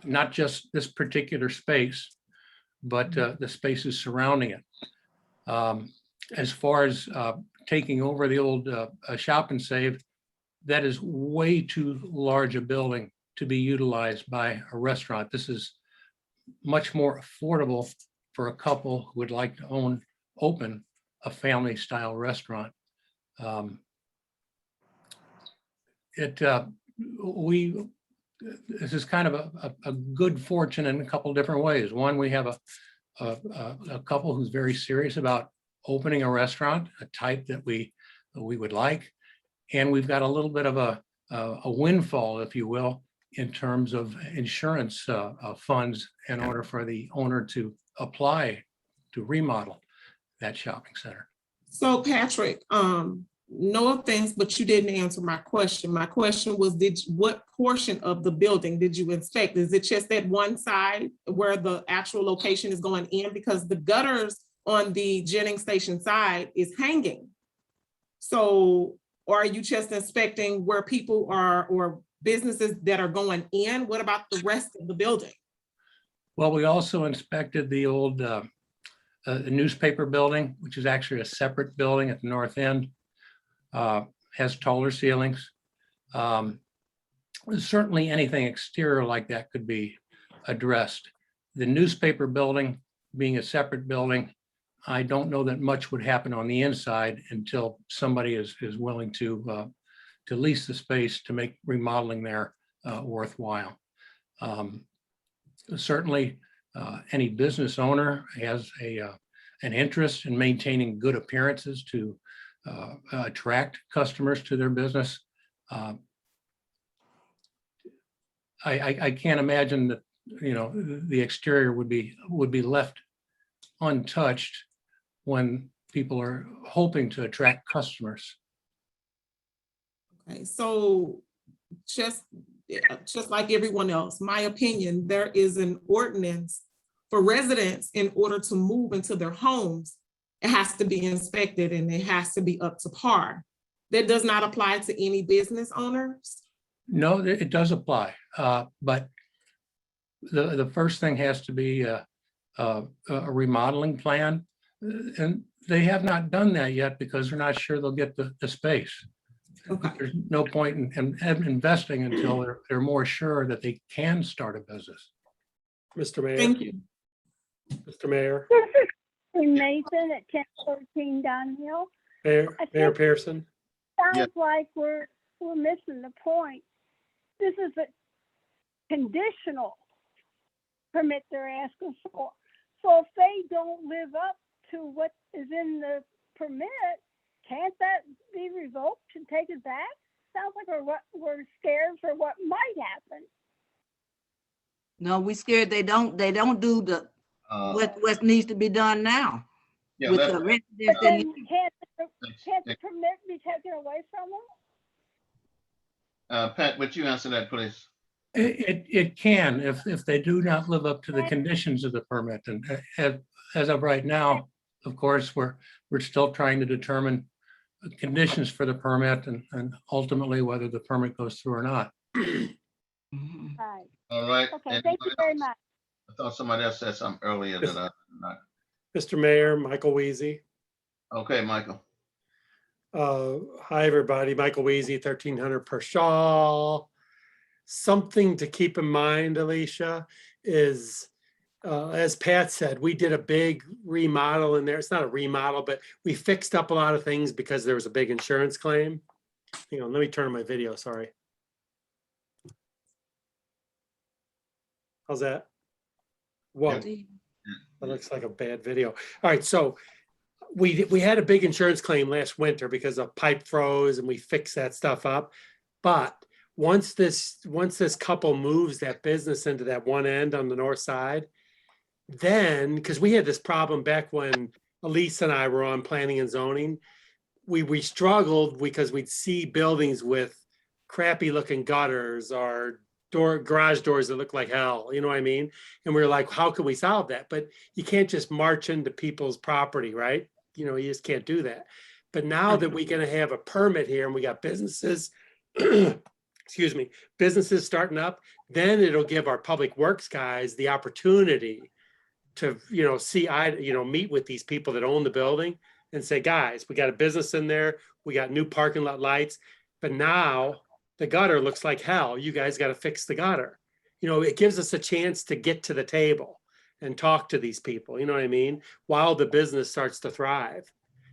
Not just this particular space, but the spaces surrounding it. As far as taking over the old Shop and Save, that is way too large a building to be utilized by a restaurant. This is much more affordable for a couple who would like to open a family style restaurant. This is kind of a good fortune in a couple different ways. One, we have a couple who's very serious about opening a restaurant, a type that we would like, and we've got a little bit of a windfall, if you will, in terms of insurance funds in order for the owner to apply to remodel that shopping center. So Patrick, no offense, but you didn't answer my question. My question was, what portion of the building did you inspect? Is it just that one side where the actual location is going in? Because the gutters on the Jennings Station side is hanging. So, or are you just inspecting where people are or businesses that are going in? What about the rest of the building? Well, we also inspected the old newspaper building, which is actually a separate building at the north end. Has taller ceilings. Certainly anything exterior like that could be addressed. The newspaper building being a separate building, I don't know that much would happen on the inside until somebody is willing to lease the space to make remodeling there worthwhile. Certainly, any business owner has an interest in maintaining good appearances to attract customers to their business. I can't imagine that, you know, the exterior would be left untouched when people are hoping to attract customers. Okay, so just like everyone else, my opinion, there is an ordinance for residents in order to move into their homes. It has to be inspected and it has to be up to par. That does not apply to any business owners? No, it does apply, but the first thing has to be a remodeling plan. And they have not done that yet because they're not sure they'll get the space. There's no point in investing until they're more sure that they can start a business. Mr. Mayor. Thank you. Mr. Mayor. This is Nathan at 1014 Dunhill. Mayor Pearson. Sounds like we're missing the point. This is a conditional permit they're asking for. So if they don't live up to what is in the permit, can't that be revoked and taken back? Sounds like we're scared for what might happen. No, we scared they don't do the what needs to be done now. Yeah, with that- the residents that Then need- can't the permit be taken away from them? Pat, would you answer that, please? It can if they do not live up to the conditions of the permit. And as of right now, of course, we're still trying to determine the conditions for the permit and ultimately whether the permit goes through or not. Right. All right. Okay, thank you very much. I thought somebody else said something earlier that I did not. Mr. Mayor, Michael Weezy. Okay, Michael. Hi, everybody. Michael Weezy, 1300 per shawl. Something to keep in mind, Alicia, is as Pat said, we did a big remodel in there. It's not a remodel, but we fixed up a lot of things because there was a big insurance claim. Hang on, let me turn on my video, sorry. How's that? Whoa, that looks like a bad video. All right, so we had a big insurance claim last winter because a pipe froze and we fixed that stuff up. But once this couple moves that business into that one end on the north side, then, because we had this problem back when Elise and I were on planning and zoning, we struggled because we'd see buildings with crappy looking gutters or garage doors that look like hell, you know what I mean? And we were like, how can we solve that? But you can't just march into people's property, right? You know, you just can't do that. But now that we're going to have a permit here and we got businesses, excuse me, businesses starting up, then it'll give our public works guys the opportunity to, meet with these people that own the building and say, guys, we got a business in there. We got new parking lot lights, but now the gutter looks like hell. You guys got to fix the gutter. You know, it gives us a chance to get to the table and talk to these people, you know what I mean? While the business starts to thrive.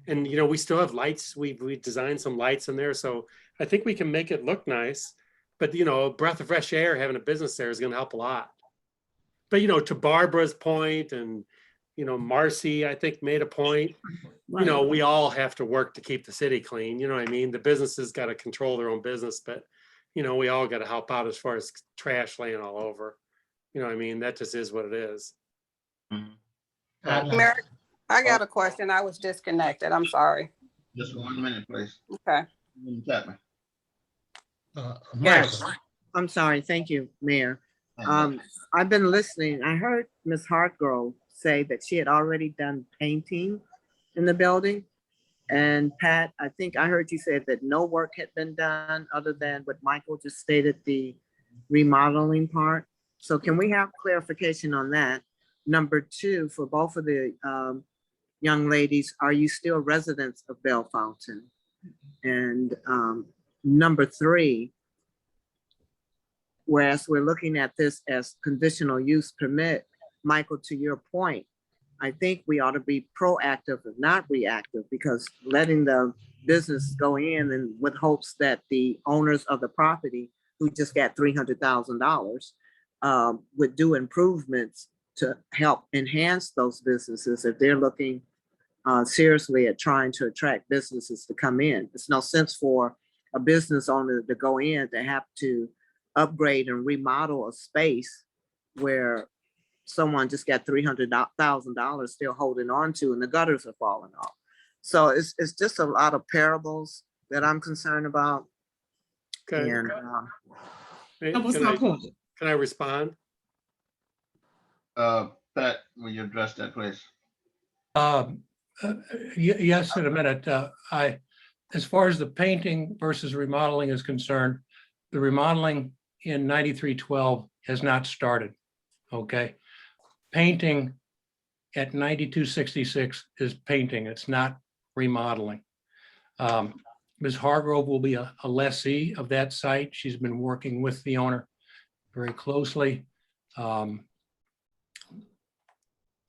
And, you know, we still have lights. We designed some lights in there. So I think we can make it look nice, but, you know, a breath of fresh air, having a business there is going to help a lot. But, you know, to Barbara's point and, you know, Marcy, I think made a point, you know, we all have to work to keep the city clean. You know what I mean? The businesses got to control their own business, but, you know, we all got to help out as far as trash laying all over. You know what I mean? That just is what it is. Merrick, I got a question. I was disconnected. I'm sorry. Just 1 minute, please. Okay. Chapman. Yes, I'm sorry. Thank you, Mayor. I've been listening. I heard Ms. Hartgrove say that she had already done painting in the building. And Pat, I think I heard you say that no work had been done other than what Michael just stated, the remodeling part. So can we have clarification on that? Number two, for both of the young ladies, are you still residents of Bell Fountain? And number three, whereas we're looking at this as conditional use permit, Michael, to your point, I think we ought to be proactive and not reactive, because letting the business go in and with hopes that the owners of the property who just got $300,000 would do improvements to help enhance those businesses if they're looking seriously at trying to attract businesses to come in. It's no sense for a business owner to go in to have to upgrade and remodel a space where someone just got $300,000 still holding on to and the gutters are falling off. So it's just a lot of parables that I'm concerned about. Okay. And, can I respond? Pat, will you address that, please? Yes, in a minute. As far as the painting versus remodeling is concerned, the remodeling in 9312 has not started. Okay. Painting at 9266 is painting. It's not remodeling. Ms. Hargrove will be a lessee of that site. She's been working with the owner very closely. And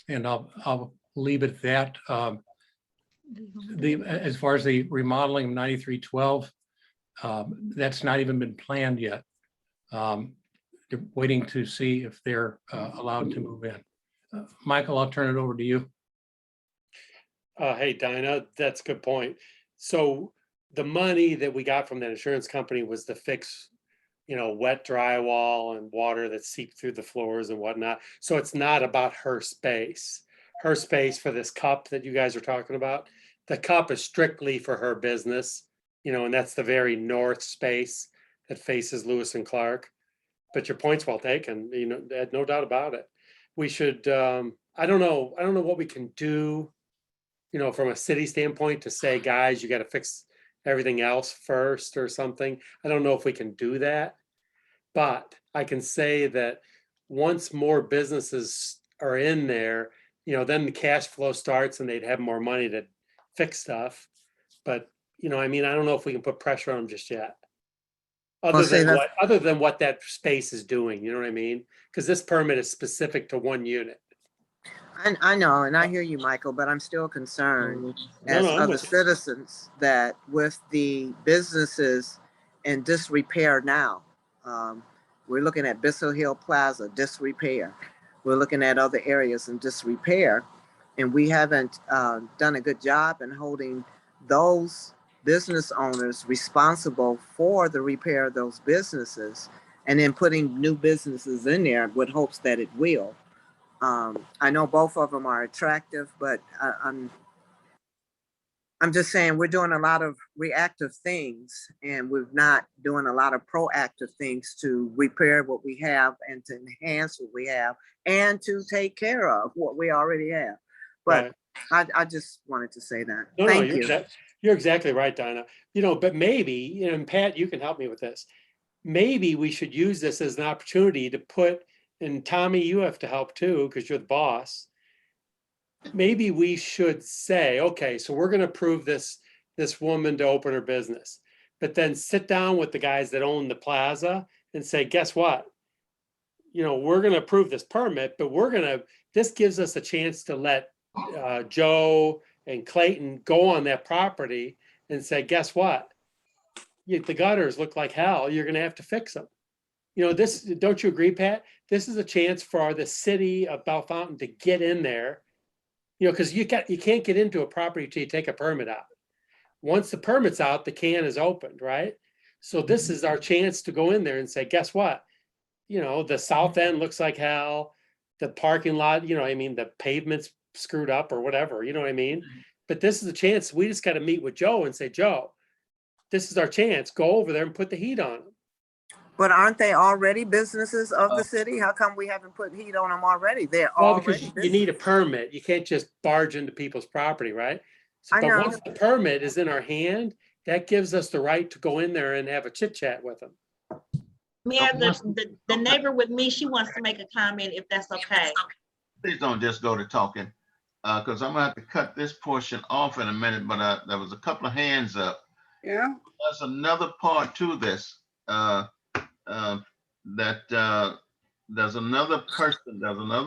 I'll leave it at that. As far as the remodeling of 9312, that's not even been planned yet. They're waiting to see if they're allowed to move in. Michael, I'll turn it over to you. Hey, Dinah, that's a good point. So the money that we got from that insurance company was to fix, wet drywall and water that seeped through the floors and whatnot. So it's not about her space. Her space for this cup that you guys are talking about, the cup is strictly for her business, and that's the very north space that faces Lewis and Clark. But your point's well taken, no doubt about it. We should, I don't know what we can do, from a city standpoint to say, guys, you got to fix everything else first or something. I don't know if we can do that, but I can say that once more businesses are in there, then the cash flow starts and they'd have more money to fix stuff. But, I don't know if we can put pressure on them just yet. Other than what that space is doing, you know what I mean? Because this permit is specific to one unit. I know, and I hear you, Michael, but I'm still concerned as I'm other with you. citizens that with the businesses in disrepair now, we're looking at Bissell Hill Plaza, disrepair. We're looking at other areas in disrepair, and we haven't done a good job in holding those business owners responsible for the repair of those businesses, and then putting new businesses in there with hopes that it will. I know both of them are attractive, but I'm just saying we're doing a lot of reactive things and we're not doing a lot of proactive things to repair what we have and to enhance what we have and to take care of what we already have. But I just wanted to say that. Thank you. You're exactly right, Dinah. But maybe, and Pat, you can help me with this. Maybe we should use this as an opportunity to put, and Tommy, you have to help too, because you're the boss. Maybe we should say, okay, so we're going to approve this woman to open her business, but then sit down with the guys that own the plaza and say, guess what? We're going to approve this permit, but this gives us a chance to let Joe and Clayton go on that property and say, guess what? The gutters look like hell. You're going to have to fix them. This, don't you agree, Pat? This is a chance for the city of Bellefontaine to get in there, because you can't get into a property till you take a permit out. Once the permit's out, the can is opened, right? So this is our chance to go in there and say, guess what? The south end looks like hell. The parking lot, the pavement's screwed up or whatever, you know what I mean? But this is a chance. We just got to meet with Joe and say, Joe, this is our chance. Go over there and put the heat on them. But aren't they already businesses of the city? How come we haven't put heat on them already? They're because you need a permit. You can't just barge into people's property, right? I know. Once the permit is in our hand, that gives us the right to go in there and have a chit chat with them. Mayor, the neighbor with me, she wants to make a comment if that's okay. Please don't just go to talking, because I'm gonna have to cut this portion off in a minute, but there was a couple of hands up. Yeah. There's another part to this. There's another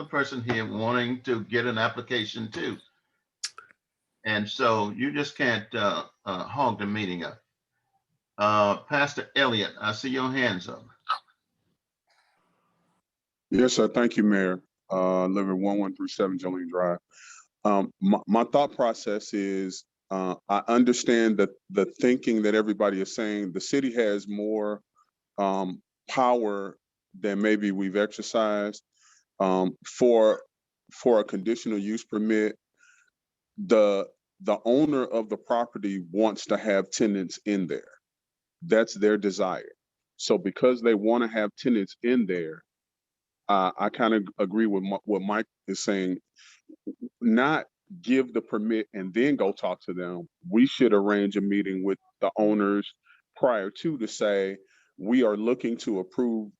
person here wanting to get an application too. And so you just can't hog the meeting up. Pastor Elliott, I see your hands up. Yes, sir. Thank you, Mayor. Living 1137 Jolene Drive. My thought process is I understand that the thinking that everybody is saying the city has more power than maybe we've exercised. For a conditional use permit, the owner of the property wants to have tenants in there. That's their desire. So because they want to have tenants in there, I kind of agree with what Mike is saying. Not give the permit and then go talk to them. We should arrange a meeting with the owners prior to say, we are looking to approve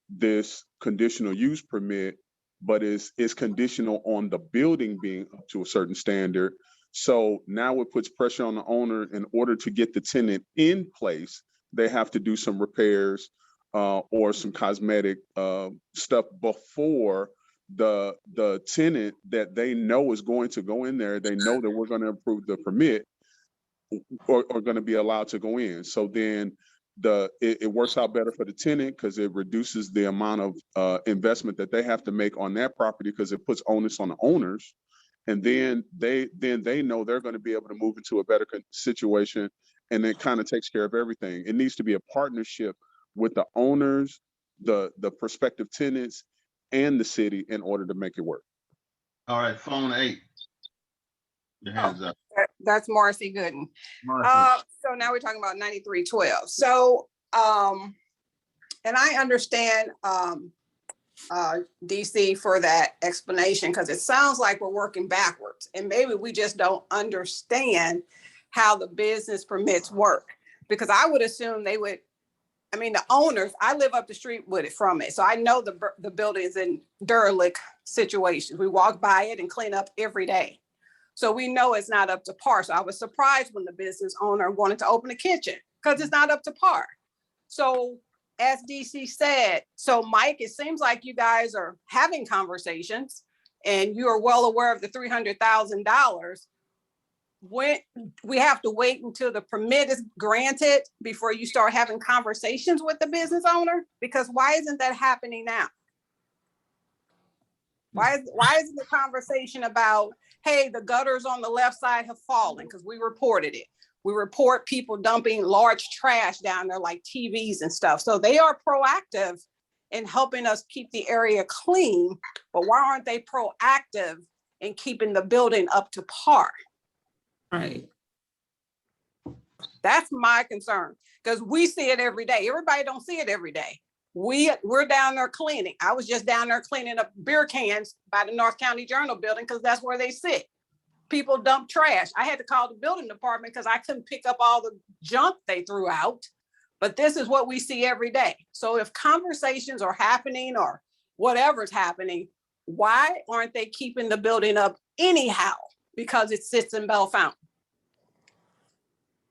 this conditional use permit. but is conditional on the building being up to a certain standard. So now it puts pressure on the owner. In order to get the tenant in place, they have to do some repairs or some cosmetic stuff before the tenant that they know is going to go in there. They know that we're going to approve the permit or going to be allowed to go in. So then it works out better for the tenant because it reduces the amount of investment that they have to make on that property, because it puts onus on the owners. And then they know they're going to be able to move into a better situation, and it kind of takes care of everything. It needs to be a partnership with the owners, the prospective tenants, and the city in order to make it work. All right, phone 8. Your hands up. That's Marcy Gooden. Marcy. So now we're talking about 9312. So, and I understand DC for that explanation, because it sounds like we're working backwards, and maybe we just don't understand how the business permits work. Because I would assume they would, I mean, the owners, I live up the street with it from it. So I know the building is in derelict situations. We walk by it and clean up every day. So we know it's not up to par. So I was surprised when the business owner wanted to open a kitchen, because it's not up to par. So as DC said, so Mike, it seems like you guys are having conversations and you are well aware of the $300,000. When we have to wait until the permit is granted before you start having conversations with the business owner? Because why isn't that happening now? Why isn't the conversation about, hey, the gutters on the left side have fallen, because we reported it. We report people dumping large trash down there like TVs and stuff. So they are proactive in helping us keep the area clean, but why aren't they proactive in keeping the building up to par? Right. That's my concern, because we see it every day. Everybody don't see it every day. We're down there cleaning. I was just down there cleaning up beer cans by the North County Journal building, because that's where they sit. People dump trash. I had to call the building department because I couldn't pick up all the junk they threw out. But this is what we see every day. So if conversations are happening or whatever's happening, why aren't they keeping the building up anyhow? Because it sits in Bell Fountain.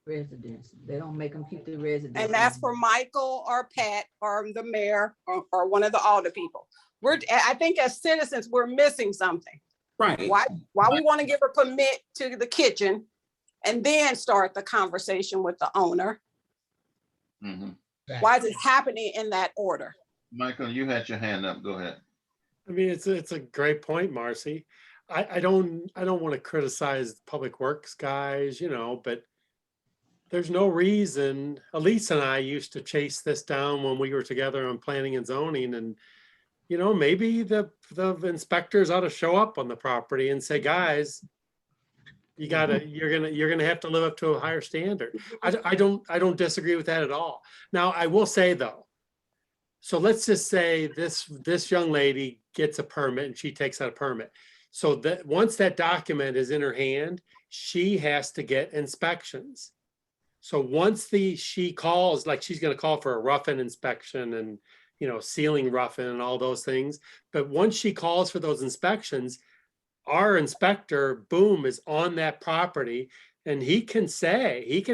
Residents, they don't make them keep the residents. And that's for Michael or Pat or the mayor or one of the alder people. I think as citizens, we're missing something. Right. Why we want to give a permit to the kitchen and then start the conversation with the owner? Mm-hmm. Why is it happening in that order? Michael, you had your hand up. Go ahead. I mean, it's a great point, Marcy. I don't want to criticize public works guys, but there's no reason. Elise and I used to chase this down when we were together on planning and zoning, and maybe the inspectors ought to show up on the property and say, guys, you're gonna have to live up to a higher standard. I don't disagree with that at all. Now, I will say though, so let's just say this young lady gets a permit and she takes out a permit. So that once that document is in her hand, she has to get inspections. So once she calls, like she's going to call for a rough-in inspection and, ceiling rough-in and all those things. But once she calls for those inspections, our inspector, boom, is on that property, and he can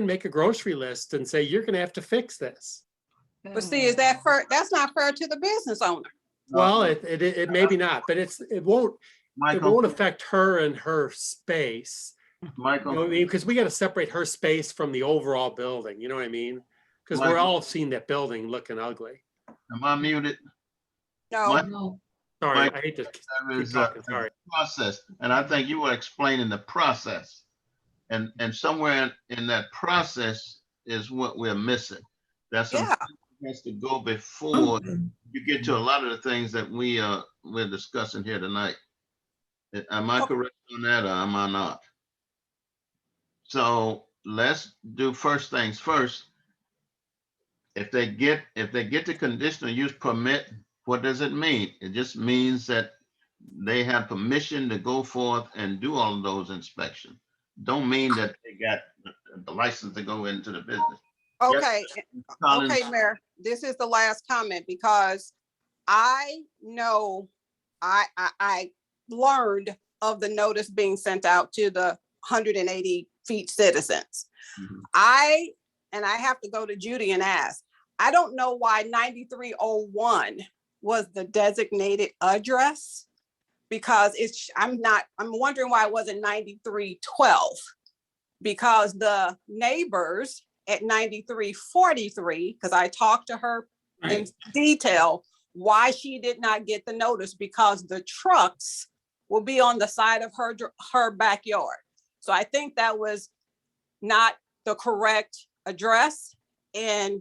make a grocery list and say, you're going to have to fix this. But see, is that fair? That's not fair to the business owner. Well, it maybe not, but it won't affect her and her space. Michael, because we got to separate her space from the overall building. You know what I mean? Because we're all seeing that building looking ugly. Am I muted? No. Sorry, Mike, I hate to there keep is talking. a Sorry. process, and I think you were explaining the process, and somewhere in that process is what we're missing. That's something that has to go before you get to a lot of the things that we're discussing here tonight. Am I correct on that, or am I not? So let's do first things first. If they get the conditional use permit, what does it mean? It just means that they have permission to go forth and do all of those inspections. Don't mean that they got the license to go into the business. Okay. Yes. Okay, Mayor, this is the last comment, because I know I learned of the notice being sent out to the 180 feet citizens. I have to go to Judy and ask, I don't know why 9301 was the designated address, because I'm wondering why it wasn't 9312, because the neighbors at 9343, because I talked to her in detail why she did not get the notice, because the trucks will be on the side of her backyard. So I think that was not the correct address, and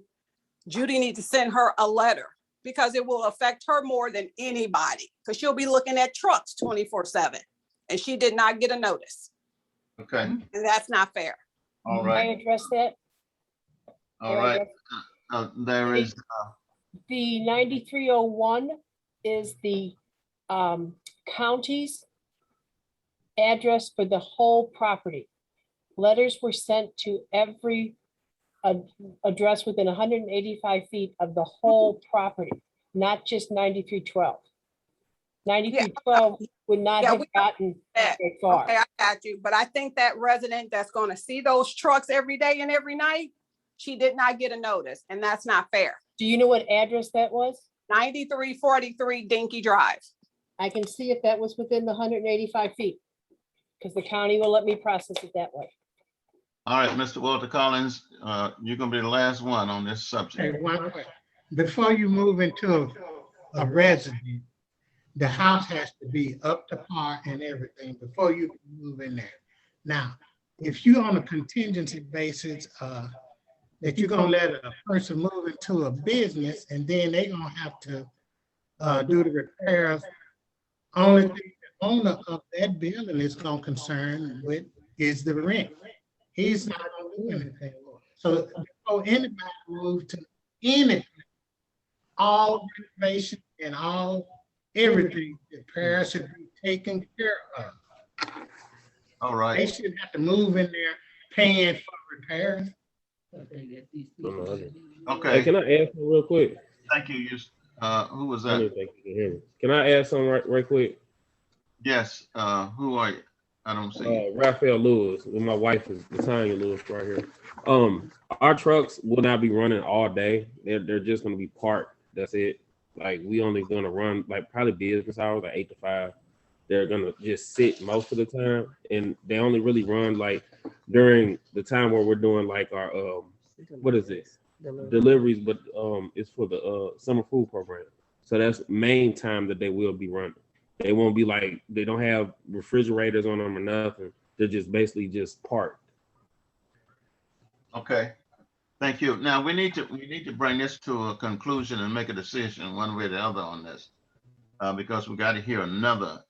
Judy needs to send her a letter, because it will affect her more than anybody, because she'll be looking at trucks 24/7, and she did not get a notice. Okay. And that's not fair. All right. I address that. All right. There is. The 9301 is the county's address for the whole property. Letters were sent to every address within 185 feet of the whole property, not just 9312. 9312 would not have gotten very far. Okay, I got you. But I think that resident that's going to see those trucks every day and every night, she did not get a notice, and that's not fair. Do you know what address that was? 9343 Dinky Drive. I can see if that was within the 185 feet, because the county will let me process it that way. All right, Mr. Walter Collins, you're gonna be the last one on this subject. Hey, before you move into a resident, the house has to be up to par and everything before you can move in there. Now, if you're on a contingency basis, that you're gonna let a person move into a business and then they're gonna have to do the repairs. Only thing the owner of that building is gonna concern with is the rent. He's not gonna do anything. So before anybody moves to anything, all renovation and everything, the repair should be taken care of. All right. They shouldn't have to move in there paying for repairs. Okay. Hey, can I ask something real quick? Thank you. Who was I that? don't think you can hear me. Can I ask something right quick? Yes. Who are you? I don't see you. Raphael Lewis. And my wife is Latanya Lewis right here. Our trucks will not be running all day. They're just going to be parked. That's it. Like, we only going to run like probably business hours, like 8 to 5. They're going to just sit most of the time, and they only really run like during the time where we're doing like our what is this deliveries, but it's for the summer food program. So that's main time that they will be running. They won't be like, they don't have refrigerators on them or nothing. They're just basically just parked. Okay. Thank you. Now we need to bring this to a conclusion and make a decision one way or the other on this, because we got to hear another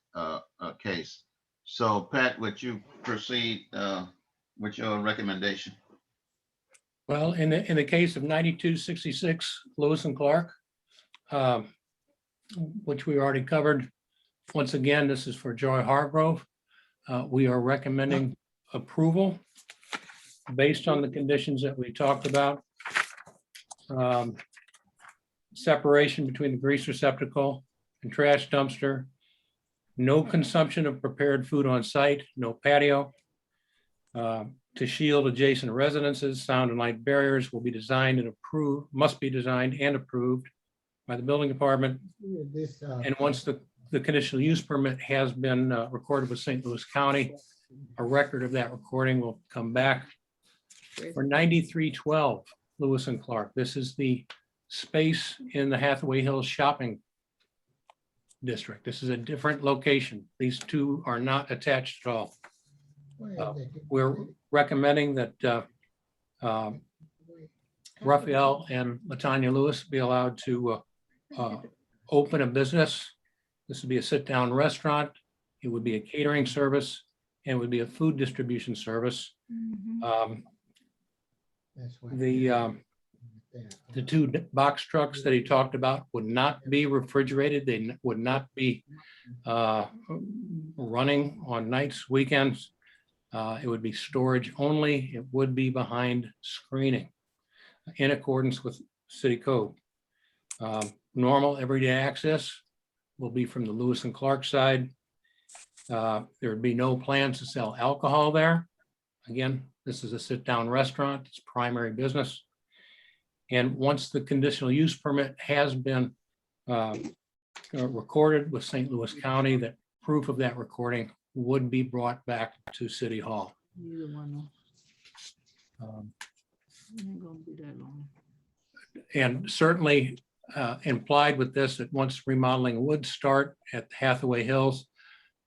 case. So Pat, would you proceed with your recommendation? Well, in the case of 9266 Lewis and Clark, which we already covered, once again, this is for Joy Hargrove. We are recommending approval based on the conditions that we talked about. Separation between the grease receptacle and trash dumpster. No consumption of prepared food on site, no patio. To shield adjacent residences, sound and light barriers will be designed and approved, must be designed and approved by the building department. And once the conditional use permit has been recorded with St. Louis County, a record of that recording will come back. For 9312 Lewis and Clark, this is the space in the Hathaway Hills shopping district. This is a different location. These two are not attached at all. We're recommending that Raphael and Latanya Lewis be allowed to open a business. This would be a sit-down restaurant. It would be a catering service, and it would be a food distribution service. The two box trucks that he talked about would not be refrigerated. They would not be running on nights, weekends. It would be storage only. It would be behind screening in accordance with city code. Normal everyday access will be from the Lewis and Clark side. There would be no plans to sell alcohol there. Again, this is a sit-down restaurant, it's primary business. And once the conditional use permit has been recorded with St. Louis County, that proof of that recording would be brought back to City Hall. And certainly implied with this that once remodeling would start at Hathaway Hills,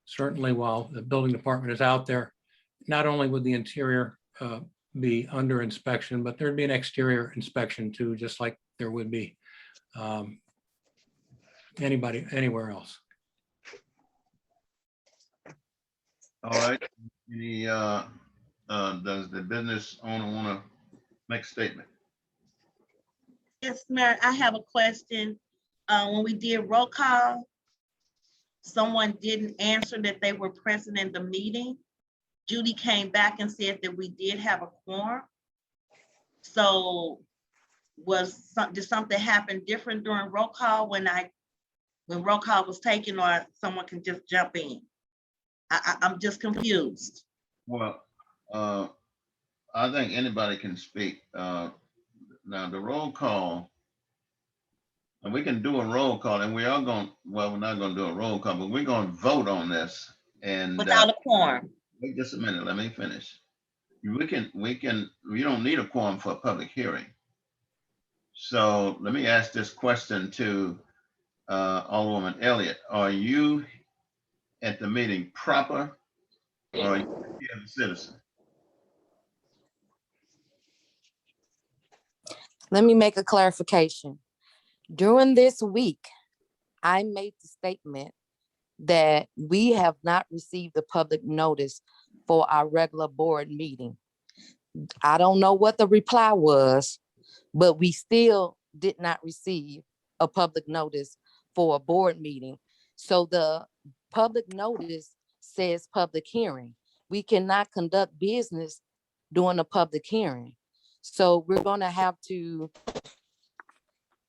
certainly while the building department is out there, not only would the interior be under inspection, but there'd be an exterior inspection too, just like there would be anywhere else. All right. Any, does the business owner want to make a statement? Yes, Mayor, I have a question. When we did roll call, someone didn't answer that they were present in the meeting. Judy came back and said that we did have a quorum. So did something happen different during roll call when roll call was taken, or someone can just jump in? I'm just confused. Well, I think anybody can speak. Now the roll call, and we can do a roll call, and we are going, well, we're not going to do a roll call, but we're going to vote on this. And without a quorum. Wait just a minute, let me finish. We don't need a quorum for a public hearing. So let me ask this question to Alderwoman Elliott. Are you at the meeting proper, or are you here as a citizen? Let me make a clarification. During this week, I made the statement that we have not received the public notice for our regular board meeting. I don't know what the reply was, but we still did not receive a public notice for a board meeting. So the public notice says public hearing. We cannot conduct business during a public hearing. So we're going to have to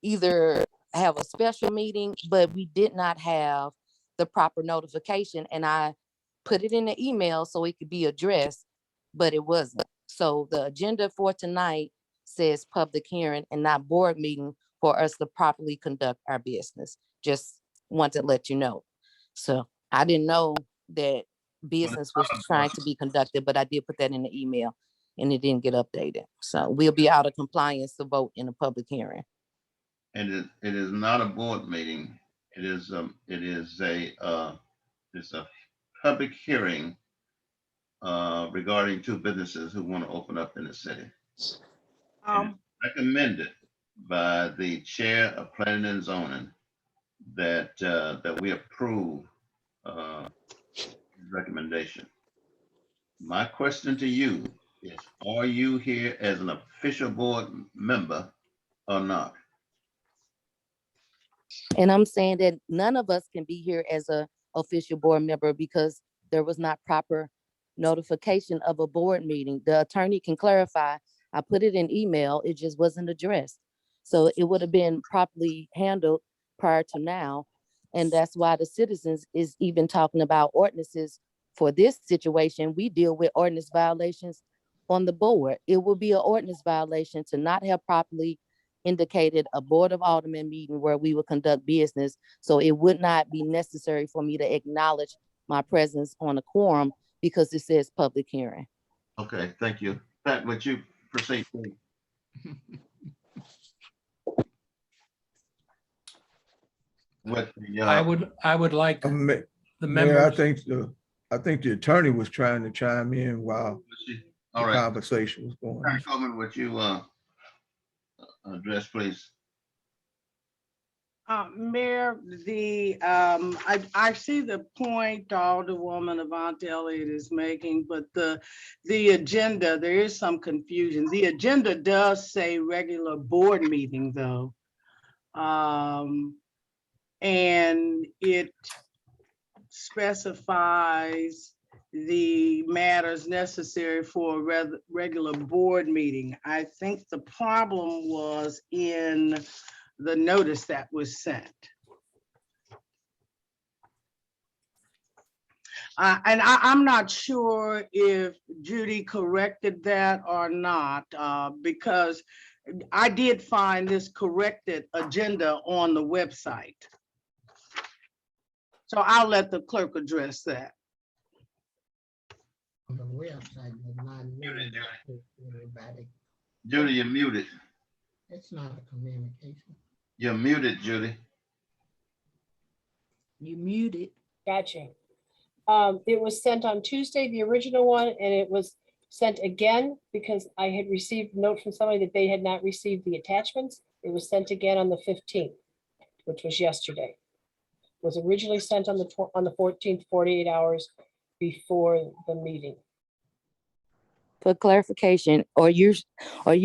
either have a special meeting, but we did not have the proper notification. And I put it in the email so it could be addressed, but it wasn't. So the agenda for tonight says public hearing and not board meeting for us to properly conduct our business. Just want to let you know. So I didn't know that business was trying to be conducted, but I did put that in the email and it didn't get updated. So we'll be out of compliance to vote in a public hearing. And it is not a board meeting. It's a public hearing regarding two businesses who want to open up in the city. Recommended by the chair of planning and zoning that we approve recommendation. My question to you is, are you here as an official board member or not? And I'm saying that none of us can be here as a official board member because there was not proper notification of a board meeting. The attorney can clarify. I put it in email, it just wasn't addressed. So it would have been properly handled prior to now. And that's why the citizens is even talking about ordinances for this situation. We deal with ordinance violations on the board. It will be an ordinance violation to not have properly indicated a Board of Aldermen meeting where we would conduct business. So it would not be necessary for me to acknowledge my presence on a quorum because it says public hearing. Okay, thank you. Pat, would you proceed, please? With the, I would like the Mayor, members. I think the attorney was trying to chime in while all the right, conversation was going on. Coleman, would you address, please? Mayor, I see the point Alderwoman Avant Elliott is making, but the agenda, there is some confusion. The agenda does say regular board meeting though. And it specifies the matters necessary for a regular board meeting. I think the problem was in the notice that was sent. I'm not sure if Judy corrected that or not, because I did find this corrected agenda on the website. So I'll let the clerk address that. On the website, but not muted to everybody. Judy, you're muted. It's not a communication. You're muted, Judy. You muted. Gotcha. It was sent on Tuesday, the original one, and it was sent again because I had received a note from somebody that they had not received the attachments. It was sent again on the 15th, which was yesterday. It was originally sent on the 14th, 48 hours before the meeting. For clarification, are you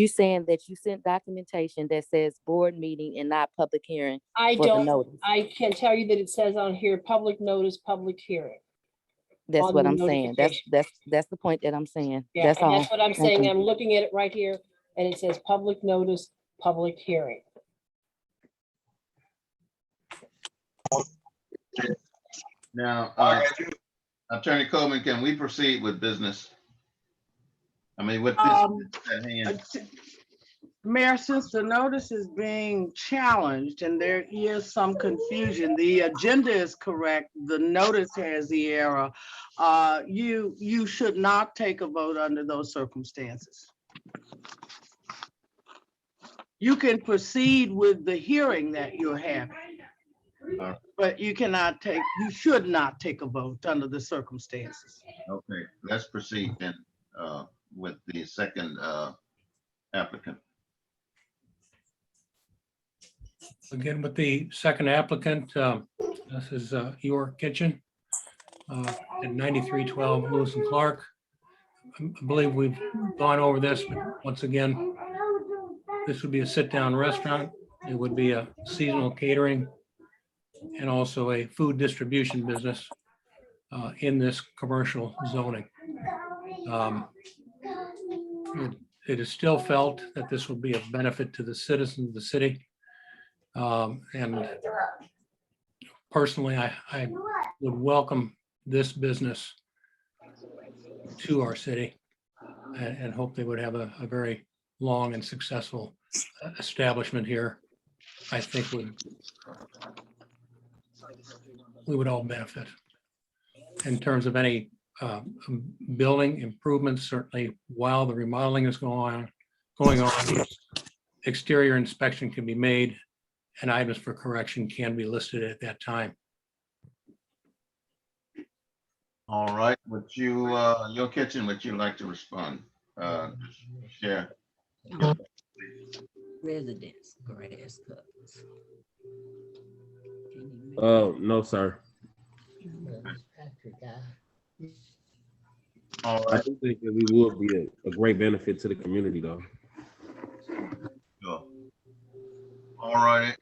saying that you sent documentation that says board meeting and not public hearing? I for the don't, notice? I can tell you that it says on here, public notice, public hearing. That's on what the I'm saying. That's the point that I'm saying. Yeah, That's and all. that's what I'm saying. Okay. I'm looking at it right here, and it says public notice, public hearing. Now, Attorney Coleman, can we proceed with business? I mean, with this at hand. Mayor, since the notice is being challenged and there is some confusion, the agenda is correct, the notice has the error. You should not take a vote under those circumstances. You can proceed with the hearing that you're having, but you should not take a vote under the circumstances. Okay, let's proceed then with the second applicant. Again, with the second applicant, this is Your Kitchen at 9312 Lewis and Clark. I believe we've gone over this, but once again, this would be a sit-down restaurant. It would be a seasonal catering and also a food distribution business in this commercial zoning. It is still felt that this will be of benefit to the citizens of the city. And personally, I would welcome this business to our city and hope they would have a very long and successful establishment here. I think we would all benefit. In terms of any building improvements, certainly while the remodeling is going on, exterior inspection can be made and items for correction can be listed at that time. All right, would you, Your Kitchen, would you like to respond? Share. Residents, grass cuts. No, sir. All I right. do think that we will be a great benefit to the community, though. Sure. All righty.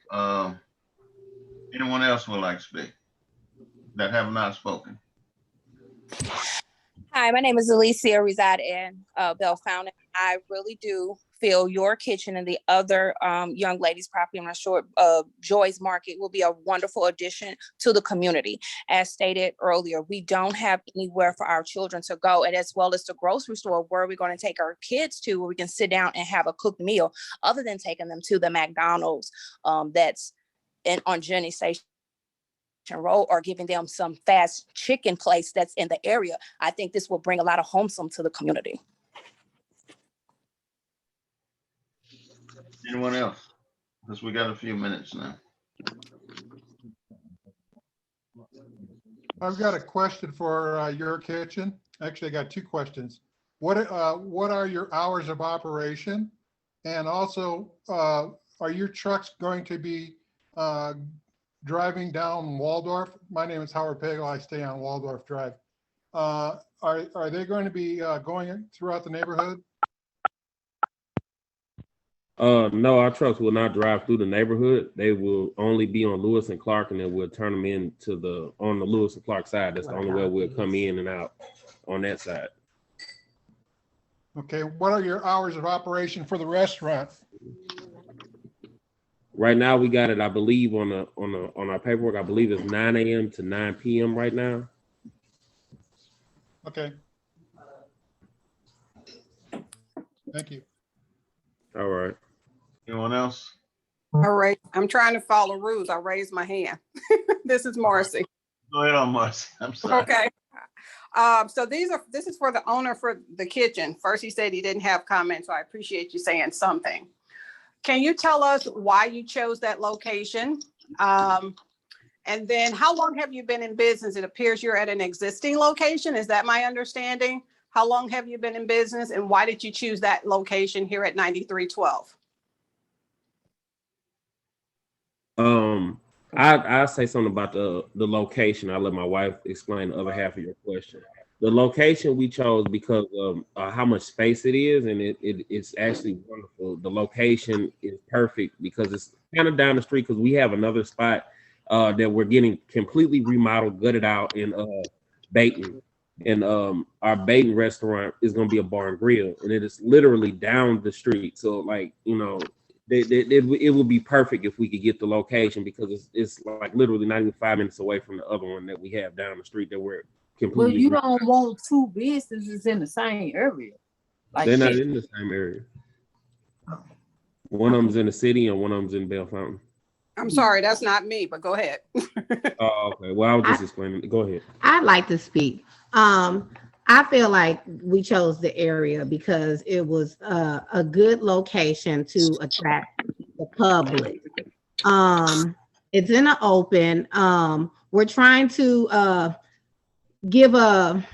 Anyone else would like to speak that have not spoken? Hi, my name is Alicia. I reside in Bell Fountain. I really do feel Your Kitchen and the other young ladies' property, I'm not sure, Joy's Market will be a wonderful addition to the community. As stated earlier, we don't have anywhere for our children to go, and as well as the grocery store where we're going to take our kids to where we can sit down and have a cooked meal, other than taking them to the McDonald's that's on Jenny Station Road, or giving them some fast chicken place that's in the area. I think this will bring a lot of homesome to the community. Anyone else? Because we got a few minutes now. I've got a question for Your Kitchen. Actually, I got two questions. What are your hours of operation? And also, are your trucks going to be driving down Waldorf? My name is Howard Pagel. I stay on Waldorf Drive. Are they going to be going throughout the neighborhood? No, our trucks will not drive through the neighborhood. They will only be on Lewis and Clark, and then we'll turn them into on the Lewis and Clark side. That's the only way we'll come in and out on that side. Okay, what are your hours of operation for the restaurant? Right now, we got it, I believe, on our paperwork. I believe it's 9 a.m. to 9 p.m. right now. Okay. Thank you. All right. Anyone else? All right, I'm trying to follow rules. I raised my hand. This is Marcy. Go ahead on, Marcy. I'm sorry. Okay. So this is for the owner for the kitchen. First, he said he didn't have comments, so I appreciate you saying something. Can you tell us why you chose that location? And then how long have you been in business? It appears you're at an existing location. Is that my understanding? How long have you been in business and why did you choose that location here at 9312? I'll say something about the location. I'll let my wife explain the other half of your question. The location we chose because of how much space it is, and it's actually wonderful. The location is perfect because it's kind of down the street because we have another spot that we're getting completely remodeled, gutted out in Baton. And our Baton restaurant is going to be a bar and grill, and it is literally down the street. So, like, you know, it would be perfect if we could get the location because it's like literally not even 5 minutes away from the other one that we have down the street that we're completely. Well, you don't want two businesses in the same area. Like they're not in the same area. One of them's in the city and one of them's in Bell Fountain. I'm sorry, that's not me, but go ahead. Oh, okay. Well, I was just explaining. Go ahead. I'd like to speak. I feel like we chose the area because it was a good location to attract the public. It's in the open. We're trying to give bring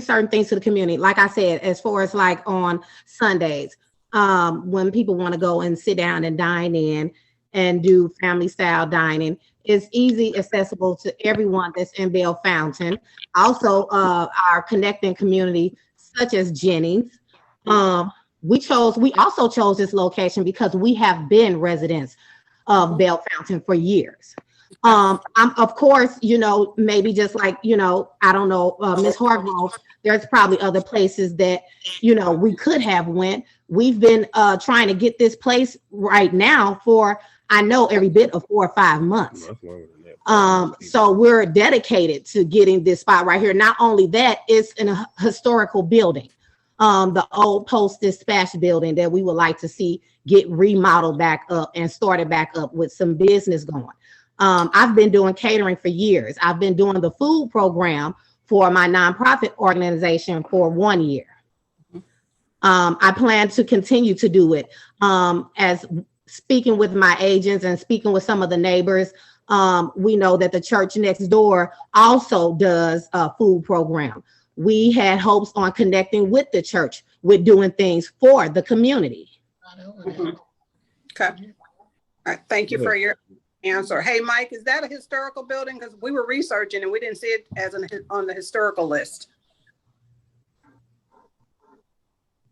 certain things to the community. Like I said, as far as like on Sundays, when people want to go and sit down and dine in and do family style dining, it's easy, accessible to everyone that's in Bell Fountain. Also, our connecting community, such as Jennings. We also chose this location because we have been residents of Bell Fountain for years. Of course, you know, maybe just like, you know, I don't know, Ms. Hargrove, there's probably other places that, you know, we could have went. We've been trying to get this place right now for, I know, every bit of 4 or 5 months. So we're dedicated to getting this spot right here. Not only that, it's in a historical building, the old Post Dispatch building that we would like to see get remodeled back up and started back up with some business going. I've been doing catering for years. I've been doing the food program for my nonprofit organization for 1 year. I plan to continue to do it. As speaking with my agents and speaking with some of the neighbors, we know that the church next door also does a food program. We had hopes on connecting with the church with doing things for the community. Okay. All right. Thank you for your answer. Hey, Mike, is that a historical building? Because we were researching and we didn't see it as on the historical list.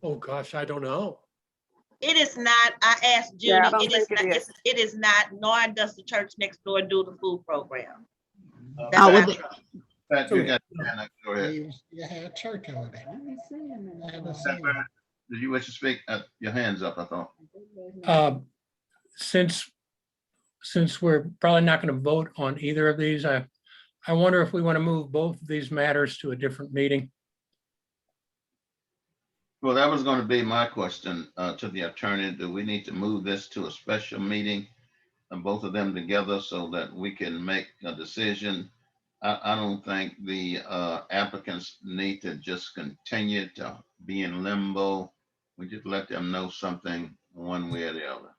Oh gosh, I don't know. It is not. I asked Judy. Yeah, I don't it is think not. it is. It is not. Nor does the church next door do the food program. Pat, you got your hand up. Go ahead. You had church over there. Did you wish to speak? Your hand's up, I thought. Since we're probably not going to vote on either of these, I wonder if we want to move both of these matters to a different meeting. Well, that was going to be my question to the attorney. Do we need to move this to a special meeting and both of them together so that we can make a decision? I don't think the applicants need to just continue to be in limbo. We just let them know something one way or the other.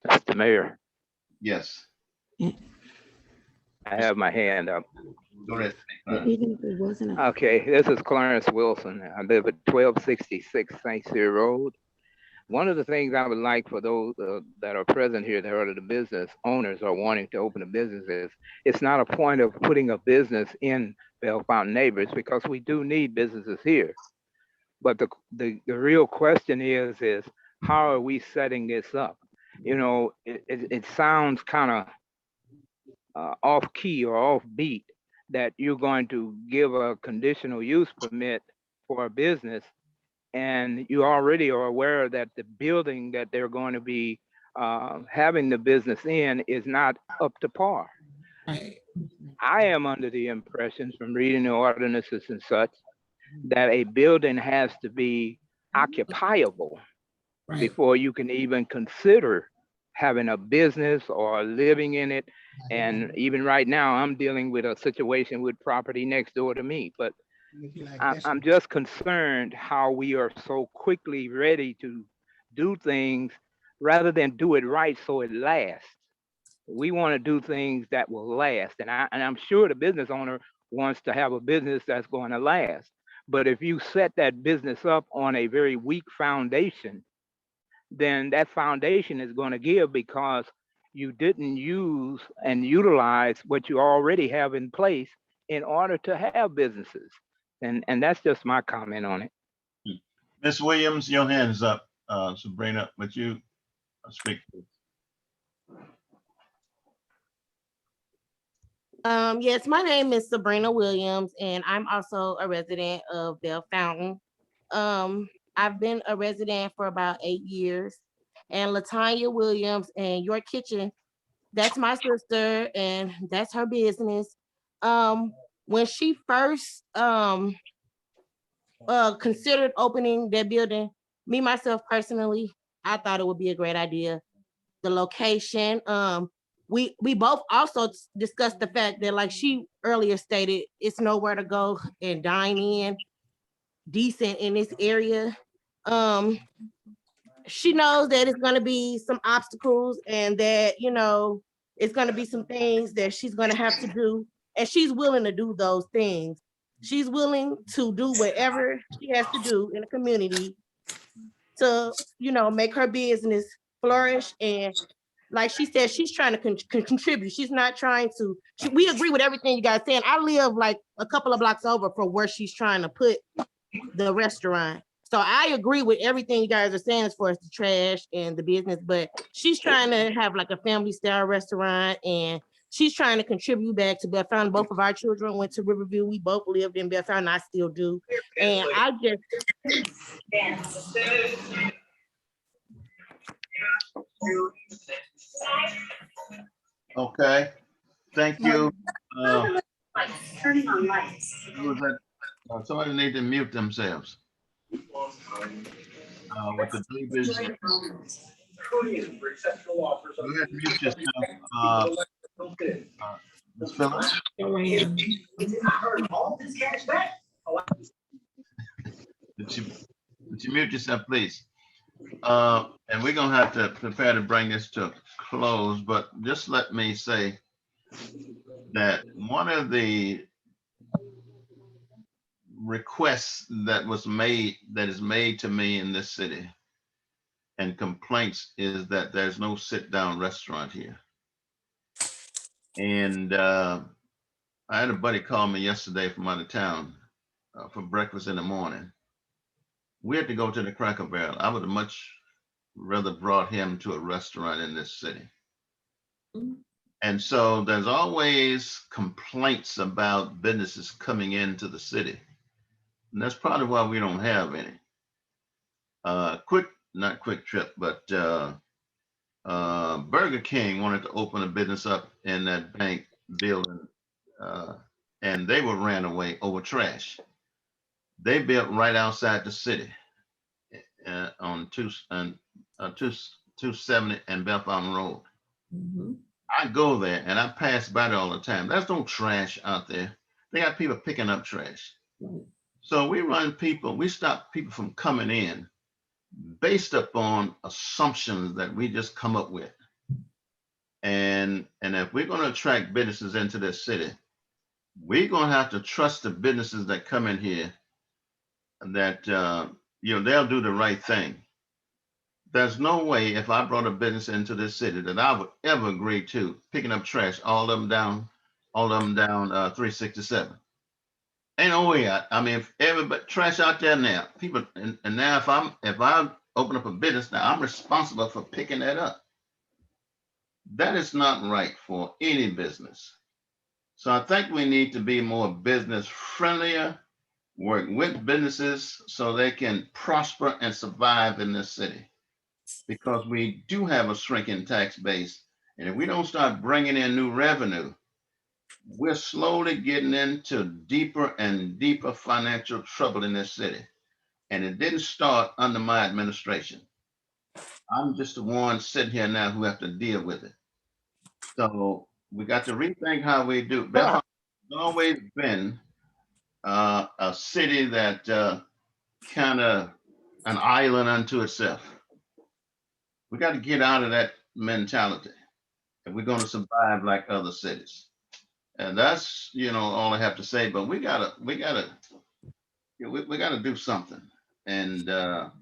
Mr. Mayor, Yes. I have my hand up. Go ahead. Even if it wasn't Okay, this is Clarence Wilson. I live at 1266 St. Cyr Road. One of the things I would like for those that are present here that are the business owners or wanting to open a business is, it's not a point of putting a business in Bell Fountain Neighbors because we do need businesses here. But the real question is how are we setting this up? You know, it sounds kind of off key or off beat that you're going to give a conditional use permit for a business and you already are aware that the building that they're going to be having the business in is not up to par. I am under the impression from reading the ordinances and such that a building has to be occupiable before you can even consider having a business or living in it. And even right now, I'm dealing with a situation with property next door to me, but I'm just concerned how we are so quickly ready to do things rather than do it right so it lasts. We want to do things that will last. And I'm sure the business owner wants to have a business that's going to last. But if you set that business up on a very weak foundation, then that foundation is going to give because you didn't use and utilize what you already have in place in order to have businesses. And that's just my comment on it. Ms. Williams, your hand's up. Sabrina, would you speak? Yes, my name is Sabrina Williams, and I'm also a resident of Bell Fountain. I've been a resident for about 8 years. And Latanya Williams and Your Kitchen, that's my sister, and that's her business. When she first considered opening that building, me myself personally, I thought it would be a great idea. The location, we both also discussed the fact that, like she earlier stated, it's nowhere to go and dine in decent in this area. She knows that it's going to be some obstacles and that, you know, it's going to be some things that she's going to have to do, and she's willing to do those things. She's willing to do whatever she has to do in the community to, you know, make her business flourish. And like she said, she's trying to contribute. She's not trying to, we agree with everything you guys saying. I live like a couple of blocks over from where she's trying to put the restaurant. So I agree with everything you guys are saying as far as the trash and the business, but she's trying to have like a family style restaurant, and she's trying to contribute back to Bell Fountain. Both of our children went to Riverview. We both lived in Bell Fountain. I still do. And I just, Okay, thank you. Who was that? Somebody need to mute themselves. With the babies. Go ahead, mute yourself. Ms. Phillips. Did you mute yourself, please? And we're gonna have to prepare to bring this to a close, but just let me say that one of the requests that is made to me in this city and complaints is that there's no sit-down restaurant here. And I had a buddy call me yesterday from out of town for breakfast in the morning. We had to go to the Cracker Barrel. I would have much rather brought him to a restaurant in this city. And so there's always complaints about businesses coming into the city. And that's probably why we don't have any. Not Quick Trip, but Burger King wanted to open a business up in that bank building, and they were ran away over trash. They built right outside the city on 270 and Bell Fountain Road. I go there and I pass by there all the time. There's no trash out there. They got people picking up trash. So we stop people from coming in based upon assumptions that we just come up with. And if we're going to attract businesses into this city, we're going to have to trust the businesses that come in here that they'll do the right thing. There's no way if I brought a business into this city that I would ever agree to picking up trash, all of them down 367. Ain't no way. I mean, if everybody trash out there now, people, and now if I open up a business now, I'm responsible for picking that up. That is not right for any business. So I think we need to be more business friendlier, work with businesses so they can prosper and survive in this city. Because we do have a shrinking tax base. And if we don't start bringing in new revenue, we're slowly getting into deeper and deeper financial trouble in this city. And it didn't start under my administration. I'm just the one sitting here now who have to deal with it. So we got to rethink how we do. Belfast has always been a city that kind of an island unto itself. We got to get out of that mentality if we're going to survive like other cities. And that's, all I have to say, but we gotta do something. And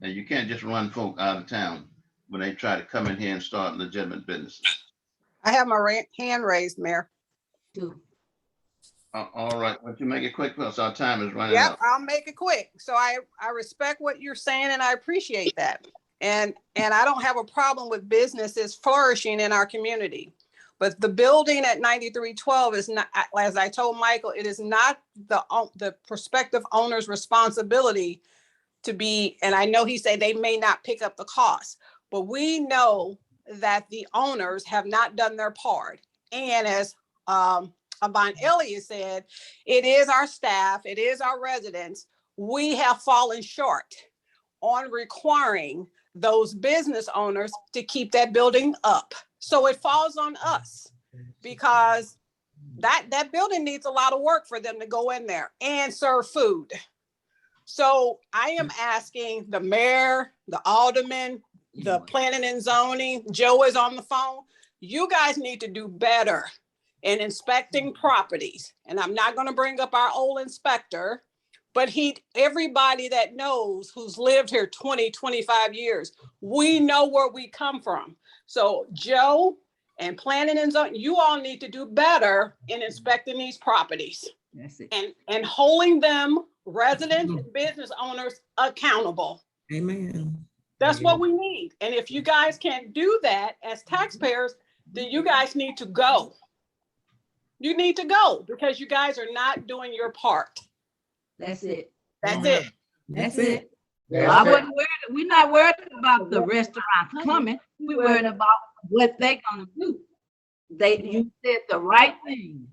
you can't just run folk out of town when they try to come in here and start legitimate businesses. I have my hand raised, Mayor. All right, well, you make it quick because our time is running Yep, out. I'll make it quick. So I respect what you're saying and I appreciate that. And I don't have a problem with businesses flourishing in our community. But the building at 9312 is not, as I told Michael, it is not the prospective owner's responsibility to be, and I know he said they may not pick up the cost, but we know that the owners have not done their part. And as Avant Elliott said, it is our staff, it is our residents. We have fallen short on requiring those business owners to keep that building up. So it falls on us because that building needs a lot of work for them to go in there and serve food. So I am asking the mayor, the alderman, the planning and zoning, Joe is on the phone. You guys need to do better in inspecting properties. And I'm not going to bring up our old inspector, but everybody that knows who's lived here 20, 25 years, we know where we come from. So Joe and planning and zoning, you all need to do better in inspecting these properties. That's it. And holding them, residents and business owners, accountable. Amen. That's what we need. And if you guys can't do that as taxpayers, then you guys need to go. You need to go because you guys are not doing your part. That's it. That's it. That's it. We're not worried about the restaurants coming. We're worried about what they're gonna do. You said the right thing.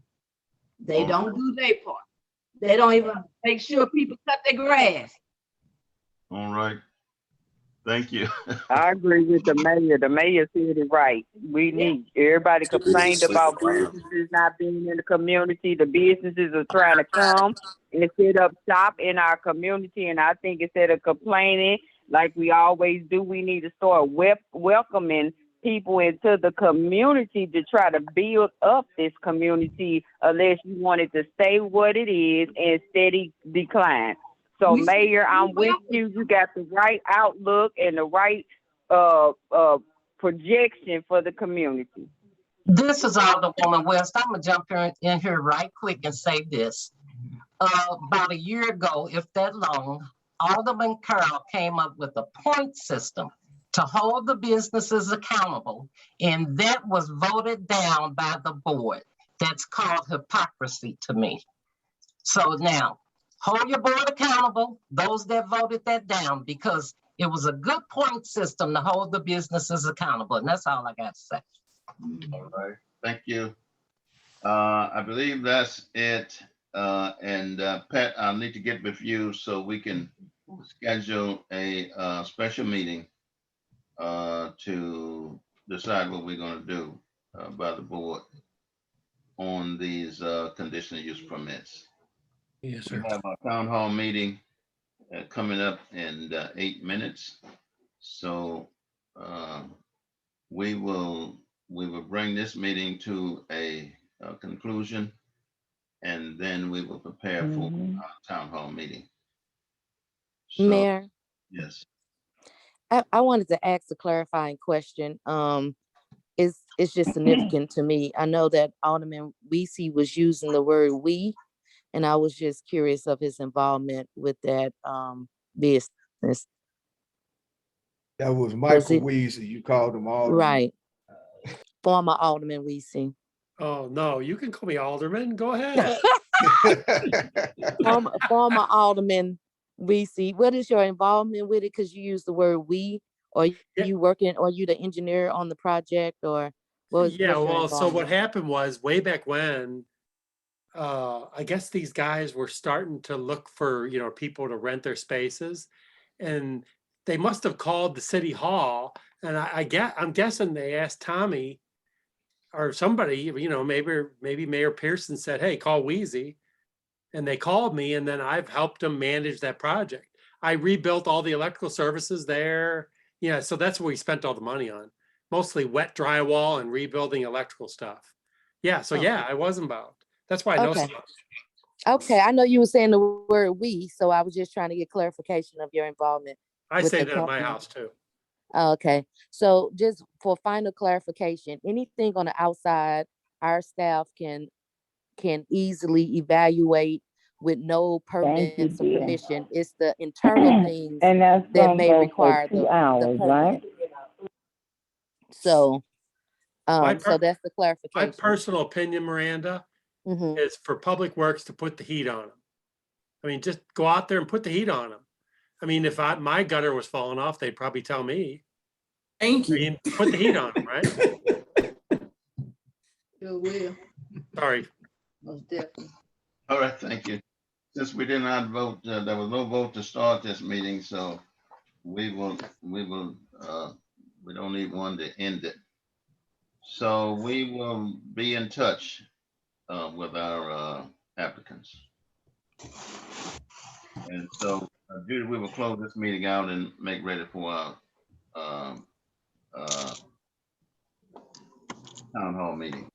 They don't do their part. They don't even make sure people cut their grass. All right. Thank you. I agree with the mayor. The mayor said it right. We need, everybody complained about businesses not being in the community. The businesses are trying to come and set up shop in our community. And I think instead of complaining like we always do, we need to start welcoming people into the community to try to build up this community, unless you want it to stay what it is and steady decline. So, Mayor, I'm with you. You got the right outlook and the right projection for the community. This is Alderwoman West. I'm going to jump in here right quick and say this. About a year ago, if that long, Alderman Carroll came up with a point system to hold the businesses accountable, and that was voted down by the board. That's called hypocrisy to me. So now, hold your board accountable, those that voted that down, because it was a good point system to hold the businesses accountable. And that's all I got to say. All right. Thank you. I believe that's it. Pat, I'll need to get with you so we can schedule a special meeting to decide what we're going to do by the board on these conditional use permits. Yes, sir. We have our town hall meeting coming up in 8 minutes. So we will bring this meeting to a conclusion, and then we will prepare for our town hall meeting. So, Mayor, yes. I wanted to ask a clarifying question. It's just significant to me. I know that Alderman Weesey was using the word "we," and I was just curious of his involvement with that business. That was Michael Weesey. You called him Alderman. Right. Former Alderman Weesey. Oh, no, you can call me Alderman. Go ahead. Former Alderman Weesey. What is your involvement with it? Because you use the word "we," or you working, or you the engineer on the project, or what was? Yeah, well, so what happened was way back when I guess these guys were starting to look for, people to rent their spaces. And they must have called the city hall. And I'm guessing they asked Tommy or somebody, maybe Mayor Pearson said, hey, call Wheezy. And they called me, and then I've helped them manage that project. I rebuilt all the electrical services there. Yeah, so that's what we spent all the money on. Mostly wet drywall and rebuilding electrical stuff. Yeah, so yeah, I was involved. That's why I know Okay. so much. Okay, I know you were saying the word "we," so I was just trying to get clarification of your involvement. I with say the that at my company. house too. Okay, so just for final clarification, anything on the outside, our staff can easily evaluate with no permits or dear. permission. It's the internal things And that's that gonna may go require for 2 the hours, right? permit. So, My so that's the My clarification. personal opinion, Miranda, Mhm. is for Public Works to put the heat on them. I mean, just go out there and put the heat on them. I mean, if my gutter was falling off, they'd probably tell me. Thank you. I mean, put the heat on them, right? Sure will. Sorry. Most definitely. All right, thank you. Since we did not vote, there was no vote to start this meeting, so we don't need one to end it. So we will be in touch with our applicants. And so, Judy, we will close this meeting out and make ready for our town hall meeting.